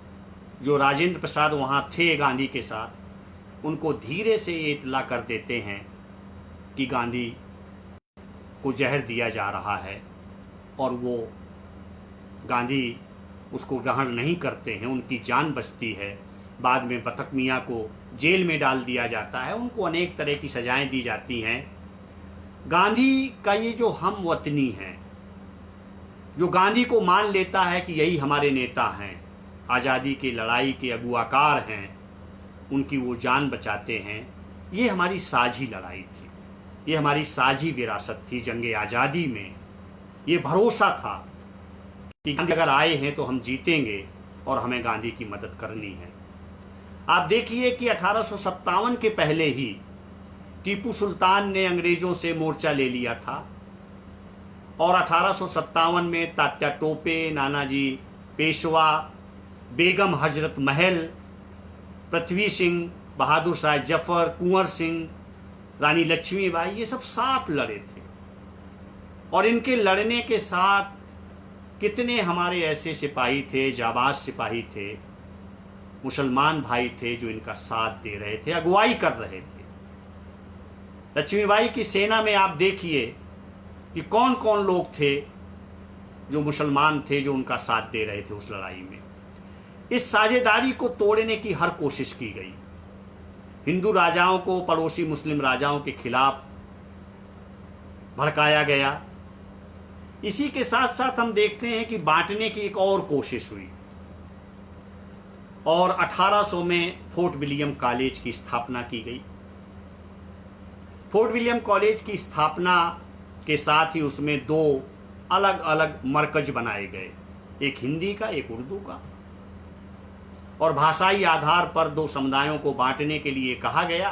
जो राजेंद्र प्रसाद वहाँ थे गांधी के साथ, उनको धीरे से ये इतला कर देते हैं कि गांधी को जहर दिया जा रहा है, और वो गांधी उसको ग्रहण नहीं करते हैं, उनकी जान बचती है। बाद में बतख मियाँ को जेल में डाल दिया जाता है, उनको अनेक तरह की सजाएं दी जाती हैं। गांधी का ये जो हम वतनी हैं, जो गांधी को मान लेता है कि यही हमारे नेता हैं, आज़ादी की लड़ाई के अगुवाकार हैं, उनकी वो जान बचाते हैं, ये हमारी साझी लड़ाई थी, ये हमारी साझी विरासत थी। जंग आज़ादी में ये भरोसा था कि गांधी अगर आए हैं तो हम जीतेंगे और हमें गांधी की मदद करनी है। आप देखिए कि 1857 के पहले ही टीपू सुल्तान ने अंग्रेजों से मोर्चा ले लिया था, और 1857 में तात्या टोपे, नानाजी पेशवा, बेगम हजरत महल, पृथ्वी सिंह, बहादुर शाह जफर, कुंवर सिंह, रानी लक्ष्मीबाई, ये सब साथ लड़े थे। और इनके लड़ने के साथ कितने हमारे ऐसे सिपाही थे, जाबाज सिपाही थे, मुसलमान भाई थे जो इनका साथ दे रहे थे, अगुवाई कर रहे थे। लक्ष्मीबाई की सेना में आप देखिए कि कौन कौन लोग थे जो मुसलमान थे, जो उनका साथ दे रहे थे उस लड़ाई में। इस साझेदारी को तोड़ने की हर कोशिश की गई। हिंदू राजाओं को पड़ोसी मुस्लिम राजाओं के खिलाफ भड़काया गया। इसी के साथ साथ हम देखते हैं कि बांटने की एक और कोशिश हुई, और 1800 में फोर्ट विलियम कॉलेज की स्थापना की गई। फोर्ट विलियम कॉलेज की स्थापना के साथ ही उसमें दो अलग अलग मरकज बनाए गए, एक हिंदी का, एक उर्दू का, और भाषाई आधार पर दो समुदायों को बांटने के लिए कहा गया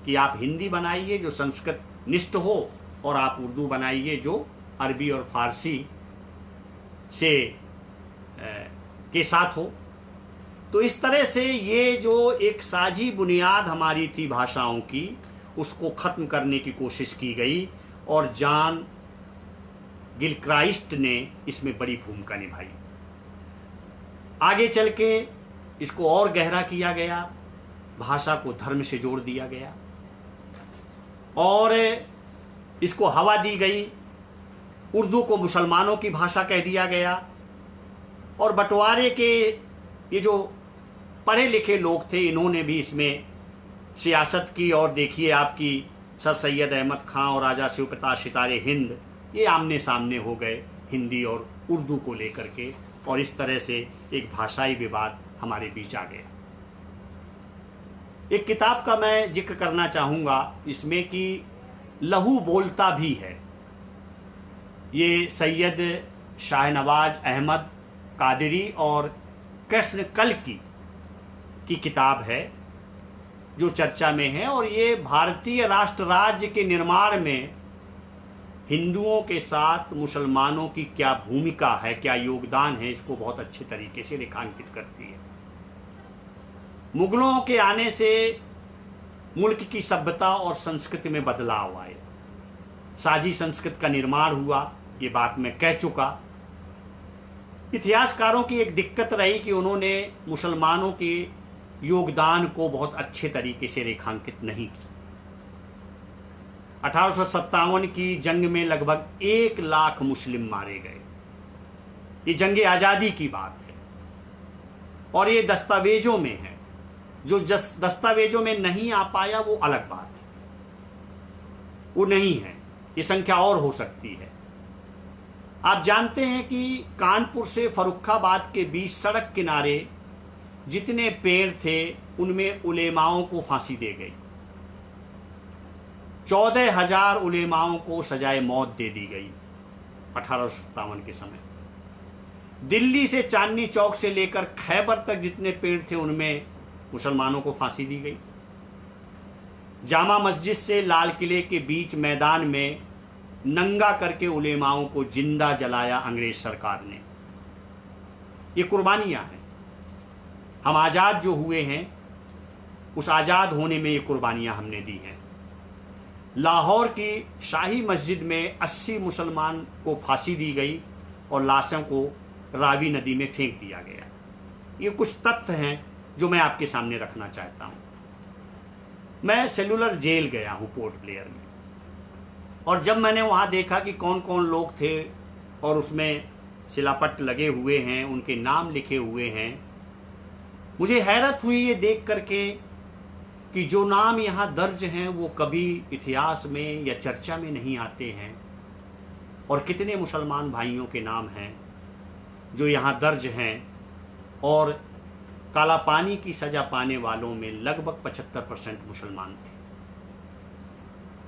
कि आप हिंदी बनाइए जो संस्कृत निष्ठ हो, और आप उर्दू बनाइए जो अरबी और फारसी से के साथ हो। तो इस तरह से ये जो एक साझी बुनियाद हमारी थी भाषाओं की, उसको खत्म करने की कोशिश की गई, और जॉन गिलक्राइस्ट ने इसमें बड़ी भूमिका निभाई। आगे चल के इसको और गहरा किया गया, भाषा को धर्म से जोड़ दिया गया, और इसको हवा दी गई। उर्दू को मुसलमानों की भाषा कह दिया गया, और बंटवारे के ये जो पढ़े लिखे लोग थे, इन्होंने भी इसमें सियासत की। और देखिए आपकी सर सैयद अहमद खां और राजा शिवप्रताप सितारे हिंद, ये आमने सामने हो गए हिंदी और उर्दू को लेकर के, और इस तरह से एक भाषाई विवाद हमारे बीच आ गया। एक किताब का मैं जिक्र करना चाहूँगा इसमें कि लहू बोलता भी है। ये सैयद शाहनवाज अहमद कादरी और कृष्ण कल्की की किताब है जो चर्चा में है, और ये भारतीय राष्ट्र राज्य के निर्माण में हिंदुओं के साथ मुसलमानों की क्या भूमिका है, क्या योगदान है, इसको बहुत अच्छे तरीके से रेखांकित करती है। मुगलों के आने से मुल्क की सभ्यता और संस्कृति में बदलाव आए, साझी संस्कृति का निर्माण हुआ, ये बात मैं कह चुका। इतिहासकारों की एक दिक्कत रही कि उन्होंने मुसलमानों के योगदान को बहुत अच्छे तरीके से रेखांकित नहीं किया। 1857 की जंग में लगभग 1 लाख मुस्लिम मारे गए। ये जंग आज़ादी की बात है, और ये दस्तावेजों में है। जो दस्तावेजों में नहीं आ पाया वो अलग बात है। वो नहीं है, ये संख्या और हो सकती है। आप जानते हैं कि कानपुर से फर्रुखाबाद के बीच सड़क किनारे जितने पेड़ थे उनमें उलेमाओं को फांसी दे गई। 14,000 उलेमाओं को सजाए मौत दे दी गई 1857 के समय। दिल्ली से चांदनी चौक से लेकर खैबर तक जितने पेड़ थे उनमें मुसलमानों को फांसी दी गई। जामा मस्जिद से लाल किले के बीच मैदान में नंगा करके उलेमाओं को जिंदा जलाया अंग्रेज सरकार ने। ये कुर्बानियां हैं। हम आज़ाद जो हुए हैं उस आज़ाद होने में ये कुर्बानियां हमने दी हैं। लाहौर की शाही मस्जिद में 80 मुसलमान को फांसी दी गई और लाशों को रावी नदी में फेंक दिया गया। ये कुछ तथ्य हैं जो मैं आपके सामने रखना चाहता हूं। मैं सेलुलर जेल गया हूं पोर्ट ब्लेयर में, और जब मैंने वहां देखा कि कौन कौन लोग थे और उसमें शिलापट लगे हुए हैं, उनके नाम लिखे हुए हैं, मुझे हैरत हुई ये देख करके कि जो नाम यहाँ दर्ज हैं वो कभी इतिहास में या चर्चा में नहीं आते हैं, और कितने मुसलमान भाइयों के नाम हैं जो यहाँ दर्ज हैं। और काला पानी की सजा पाने वालों में लगभग 75% मुसलमान थे।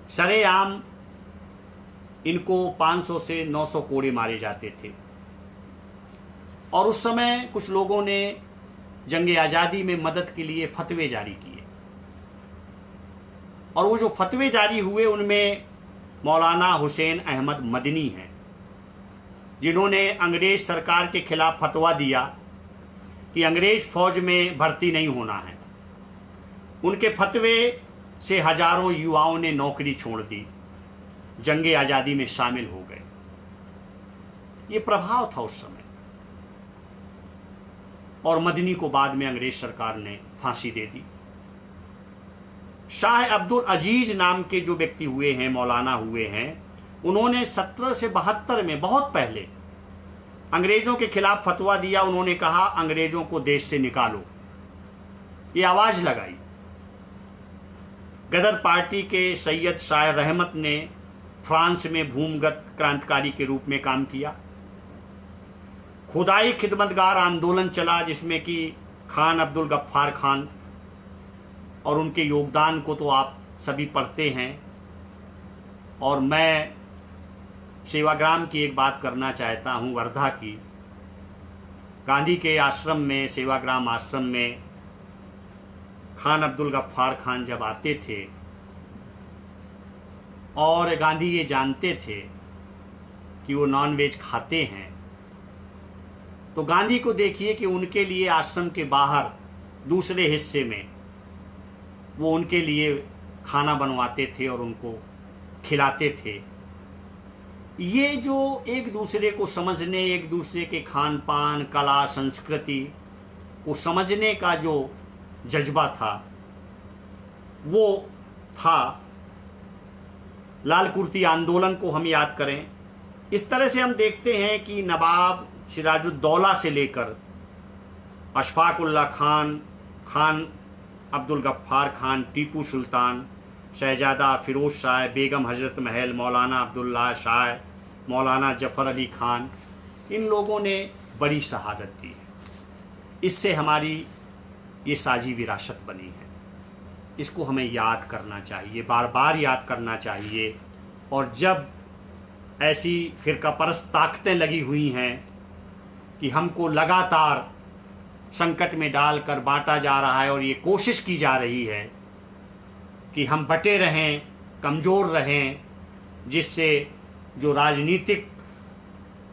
सरेआम इनको 500 से 900 कोड़े मारे जाते थे। और उस समय कुछ लोगों ने जंग आज़ादी में मदद के लिए फतवे जारी किए, और वो जो फतवे जारी हुए उनमें मौलाना हुसैन अहमद मदनी हैं, जिन्होंने अंग्रेज सरकार के खिलाफ फतवा दिया कि अंग्रेज फौज में भर्ती नहीं होना है। उनके फतवे से हजारों युवाओं ने नौकरी छोड़ दी, जंग आज़ादी में शामिल हो गए। ये प्रभाव था उस समय, और मदनी को बाद में अंग्रेज सरकार ने फांसी दे दी। शाह अब्दुल अजीज नाम के जो व्यक्ति हुए हैं, मौलाना हुए हैं, उन्होंने 1772 में, बहुत पहले, अंग्रेजों के खिलाफ फतवा दिया। उन्होंने कहा अंग्रेजों को देश से निकालो, ये आवाज लगाई। गदर पार्टी के सैयद शायर रहमत ने फ्रांस में भूमिगत क्रांतिकारी के रूप में काम किया। खुदाई खिदमतगार आंदोलन चला, जिसमें कि खान अब्दुल गफ्फार खान, और उनके योगदान को तो आप सभी पढ़ते हैं। और मैं सेवाग्राम की एक बात करना चाहता हूं, वर्धा की। गांधी के आश्रम में, सेवाग्राम आश्रम में, खान अब्दुल गफ्फार खान जब आते थे और गांधी ये जानते थे कि वो नॉनवेज खाते हैं, तो गांधी को देखिए कि उनके लिए आश्रम के बाहर दूसरे हिस्से में वो उनके लिए खाना बनवाते थे और उनको खिलाते थे। ये जो एक दूसरे को समझने, एक दूसरे के खान पान, कला, संस्कृति को समझने का जो जज्बा था, वो था। लाल कुर्ती आंदोलन को हम याद करें, इस तरह से हम देखते हैं कि नवाब सिराजुद्दौला से लेकर अशफाक उल्लाह खान, खान अब्दुल गफ्फार खान, टीपू सुल्तान, शहजादा फिरोज शाह, बेगम हजरत महल, मौलाना अब्दुल्ला शाह, मौलाना जफ़र अली खान, इन लोगों ने बड़ी शहादत दी है। इससे हमारी ये साझी विरासत बनी है। इसको हमें याद करना चाहिए, बार बार याद करना चाहिए। और जब ऐसी फिरकापरस्त ताकतें लगी हुई हैं कि हमको लगातार संकट में डालकर बांटा जा रहा है, और ये कोशिश की जा रही है कि हम बटे रहें, कमज़ोर रहें, जिससे जो राजनीतिक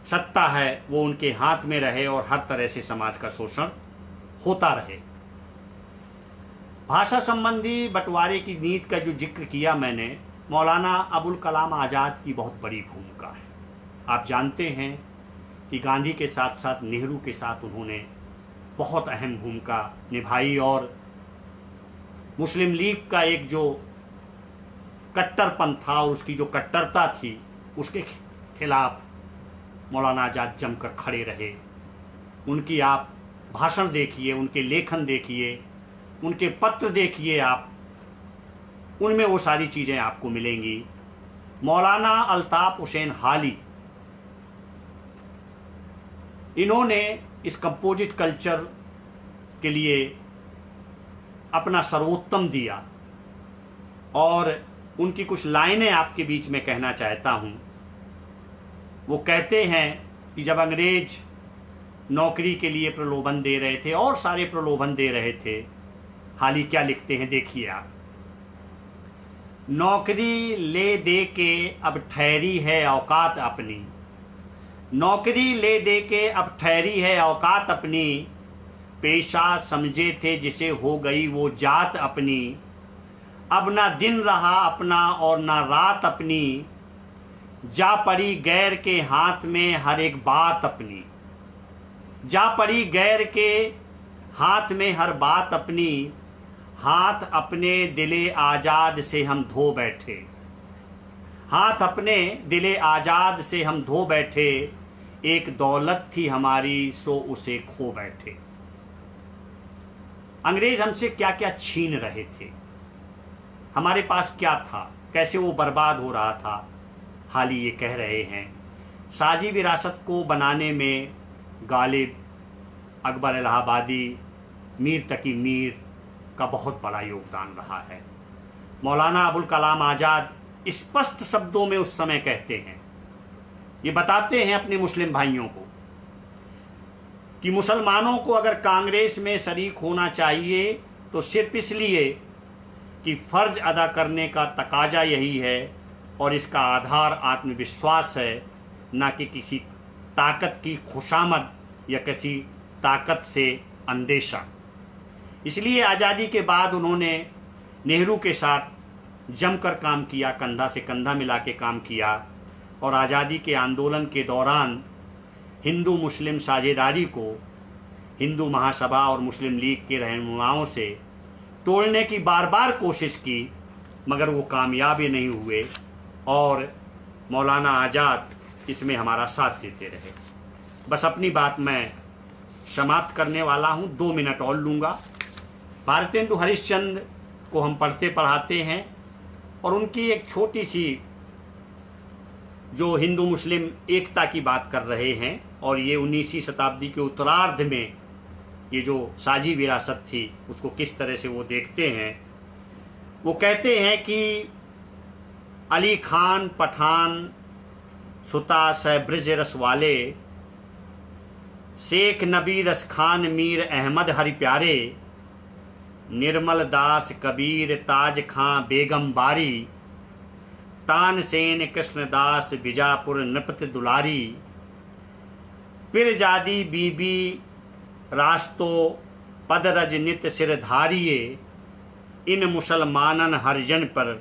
सत्ता है वो उनके हाथ में रहे और हर तरह से समाज का शोषण होता रहे। भाषा संबंधी बंटवारे की नीति का जो जिक्र किया मैंने, मौलाना अबुल कलाम आज़ाद की बहुत बड़ी भूमिका है। आप जानते हैं कि गांधी के साथ साथ नेहरू के साथ उन्होंने बहुत अहम भूमिका निभाई, और मुस्लिम लीग का एक जो कट्टरपन था, उसकी जो कट्टरता थी, उसके खिलाफ मौलाना आज़ाद जमकर खड़े रहे। उनकी आप भाषण देखिए, उनके लेखन देखिए, उनके पत्र देखिए, आप उनमें वो सारी चीज़ें आपको मिलेंगी। मौलाना अल्ताफ हुसैन हाली, इन्होंने इस कंपोजिट कल्चर के लिए अपना सर्वोत्तम दिया और उनकी कुछ लाइनें आपके बीच में कहना चाहता हूं। वो कहते हैं कि जब अंग्रेज नौकरी के लिए प्रलोभन दे रहे थे और सारे प्रलोभन दे रहे थे, हाली क्या लिखते हैं देखिए आप। नौकरी ले दे के अब ठहरी है औकात अपनी, नौकरी ले दे के अब ठहरी है औकात अपनी, पेशा समझे थे जिसे हो गई वो जात अपनी, अब ना दिन रहा अपना और ना रात अपनी, जा पड़ी गैर के हाथ में हर एक बात अपनी, जा पड़ी गैर के हाथ में हर बात अपनी, हाथ अपने दिले आजाद से हम धो बैठे, हाथ अपने दिले आजाद से हम धो बैठे, एक दौलत थी हमारी सो उसे खो बैठे। अंग्रेज हमसे क्या क्या छीन रहे थे, हमारे पास क्या था, कैसे वो बर्बाद हो रहा था। हाली ये कह रहे हैं साजी विरासत को बनाने में गालिब, अकबर इलाहाबादी, मीर तकी मीर का बहुत बड़ा योगदान रहा है। मौलाना अबुल कलाम आज़ाद स्पष्ट शब्दों में उस समय कहते हैं, ये बताते हैं अपने मुस्लिम भाइयों को कि मुसलमानों को अगर कांग्रेस में शरीक होना चाहिए तो सिर्फ इसलिए कि फर्ज अदा करने का तकाजा यही है और इसका आधार आत्मविश्वास है, ना कि किसी ताकत की खुशामद या किसी ताकत से अंदेशा। इसलिए आज़ादी के बाद उन्होंने नेहरू के साथ जमकर काम किया, कंधा से कंधा मिला के काम किया और आज़ादी के आंदोलन के दौरान हिंदू मुस्लिम साझेदारी को हिंदू महासभा और मुस्लिम लीग के रहनुमाओं से तोड़ने की बार बार कोशिश की, मगर वो कामयाब ही नहीं हुए और मौलाना आज़ाद इसमें हमारा साथ देते रहे। बस अपनी बात मैं समाप्त करने वाला हूँ, 2 मिनट और लूँगा। भारतेंदु हरिश्चंद्र को हम पढ़ते पढ़ाते हैं और उनकी एक छोटी सी जो हिंदू मुस्लिम एकता की बात कर रहे हैं और ये 19वीं शताब्दी के उत्तरार्ध में ये जो साजी विरासत थी उसको किस तरह से वो देखते हैं। वो कहते हैं कि अली खान पठान सुता स ब्रिज रसवाले, शेख नबी रस खान मीर अहमद हरि प्यारे, निर्मल दास कबीर ताज खां बेगम बारी, तानसेन कृष्णदास बिजापुर नृपत दुलारी, पिरजादी बीबी रास्तो पदरज नित सिरधारिये, इन मुसलमानन हरिजन पर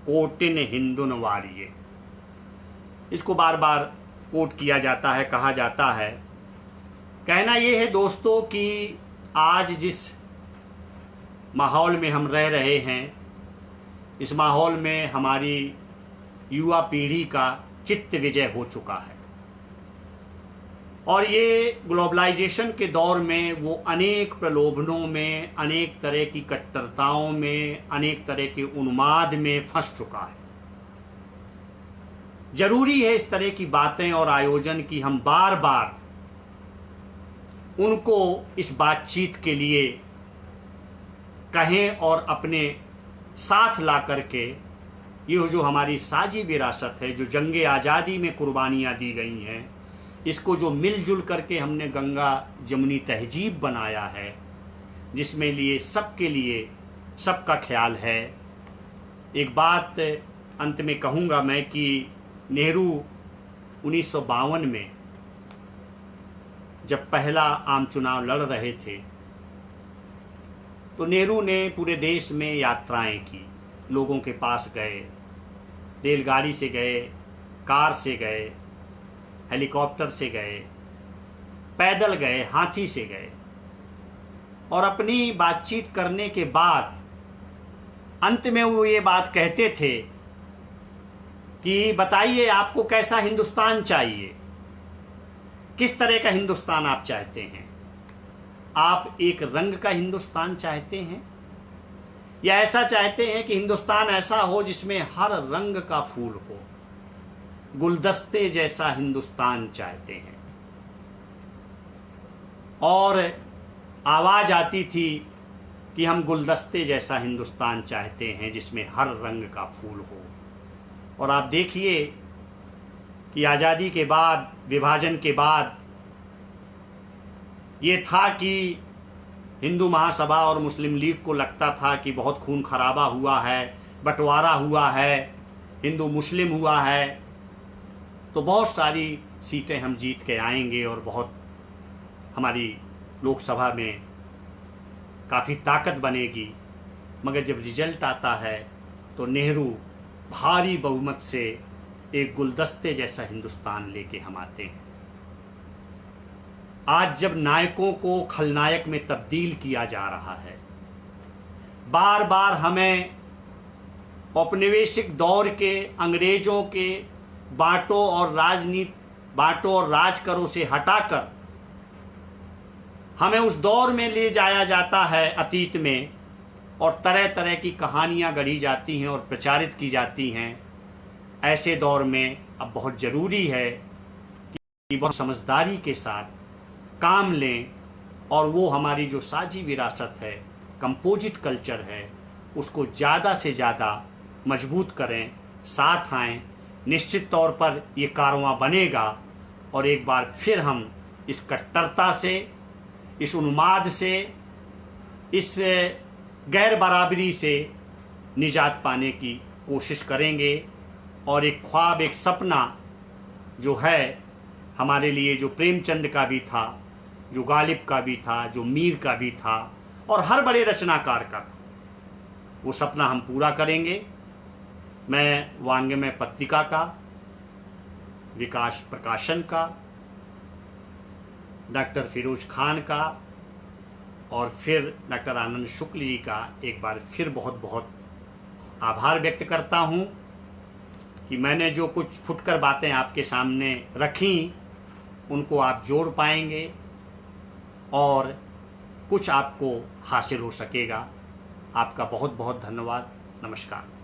कोटिन हिंदुन वारिये। इसको बार बार कोट किया जाता है, कहा जाता है। कहना ये है दोस्तों कि आज जिस माहौल में हम रह रहे हैं, इस माहौल में हमारी युवा पीढ़ी का चित्त विजय हो चुका है और ये ग्लोबलाइजेशन के दौर में वो अनेक प्रलोभनों में, अनेक तरह की कट्टरताओं में, अनेक तरह के उन्माद में फंस चुका है। जरूरी है इस तरह की बातें और आयोजन की हम बार बार उनको इस बातचीत के लिए कहें और अपने साथ ला करके ये जो हमारी साजी विरासत है, जो जंगे आज़ादी में कुर्बानियाँ दी गई हैं, इसको जो मिलजुल करके हमने गंगा जमुनी तहजीब बनाया है, जिसमें लिए सबका ख्याल है। एक बात अंत में कहूँगा मैं कि नेहरू 1952 में जब पहला आम चुनाव लड़ रहे थे तो नेहरू ने पूरे देश में यात्राएं की, लोगों के पास गए, रेलगाड़ी से गए, कार से गए, हेलीकॉप्टर से गए, पैदल गए, हाथी से गए और अपनी बातचीत करने के बाद अंत में वो ये बात कहते थे कि बताइए आपको कैसा हिंदुस्तान चाहिए, किस तरह का हिंदुस्तान आप चाहते हैं? आप एक रंग का हिंदुस्तान चाहते हैं या ऐसा चाहते हैं कि हिंदुस्तान ऐसा हो जिसमें हर रंग का फूल हो? गुलदस्ते जैसा हिंदुस्तान चाहते हैं। और आवाज आती थी कि हम गुलदस्ते जैसा हिंदुस्तान चाहते हैं जिसमें हर रंग का फूल हो। और आप देखिए कि आज़ादी के बाद, विभाजन के बाद ये था कि हिंदू महासभा और मुस्लिम लीग को लगता था कि बहुत खून खराबा हुआ है, बंटवारा हुआ है, हिंदू मुस्लिम हुआ है, तो बहुत सारी सीटें हम जीत के आएंगे और बहुत हमारी लोकसभा में काफ़ी ताकत बनेगी। मगर जब रिजल्ट आता है तो नेहरू भारी बहुमत से एक गुलदस्ते जैसा हिंदुस्तान लेके हम आते हैं। आज जब नायकों को खलनायक में तब्दील किया जा रहा है, बार बार हमें औपनिवेशिक दौर के अंग्रेजों के बांटो और राज करो से हटाकर हमें उस दौर में ले जाया जाता है अतीत में, और तरह तरह की कहानियां गढ़ी जाती हैं और प्रचारित की जाती हैं। ऐसे दौर में अब बहुत ज़रूरी है कि बहुत समझदारी के साथ काम लें और वो हमारी जो साझी विरासत है, कंपोजिट कल्चर है, उसको ज़्यादा से ज़्यादा मजबूत करें, साथ आएँ। निश्चित तौर पर ये कारवां बनेगा और एक बार फिर हम इस कट्टरता से, इस उन्माद से, इस गैर बराबरी से निजात पाने की कोशिश करेंगे। और एक ख्वाब, एक सपना जो है हमारे लिए, जो प्रेमचंद का भी था, जो गालिब का भी था, जो मीर का भी था और हर बड़े रचनाकार का था, वो सपना हम पूरा करेंगे। मैं वांग्मय पत्रिका का, विकास प्रकाशन का, डॉक्टर फिरोज खान का और फिर डॉक्टर आनंद शुक्ल जी का एक बार फिर बहुत बहुत आभार व्यक्त करता हूँ कि मैंने जो कुछ फुटकर बातें आपके सामने रखी उनको आप जोड़ पाएंगे और कुछ आपको हासिल हो सकेगा। आपका बहुत बहुत धन्यवाद। नमस्कार।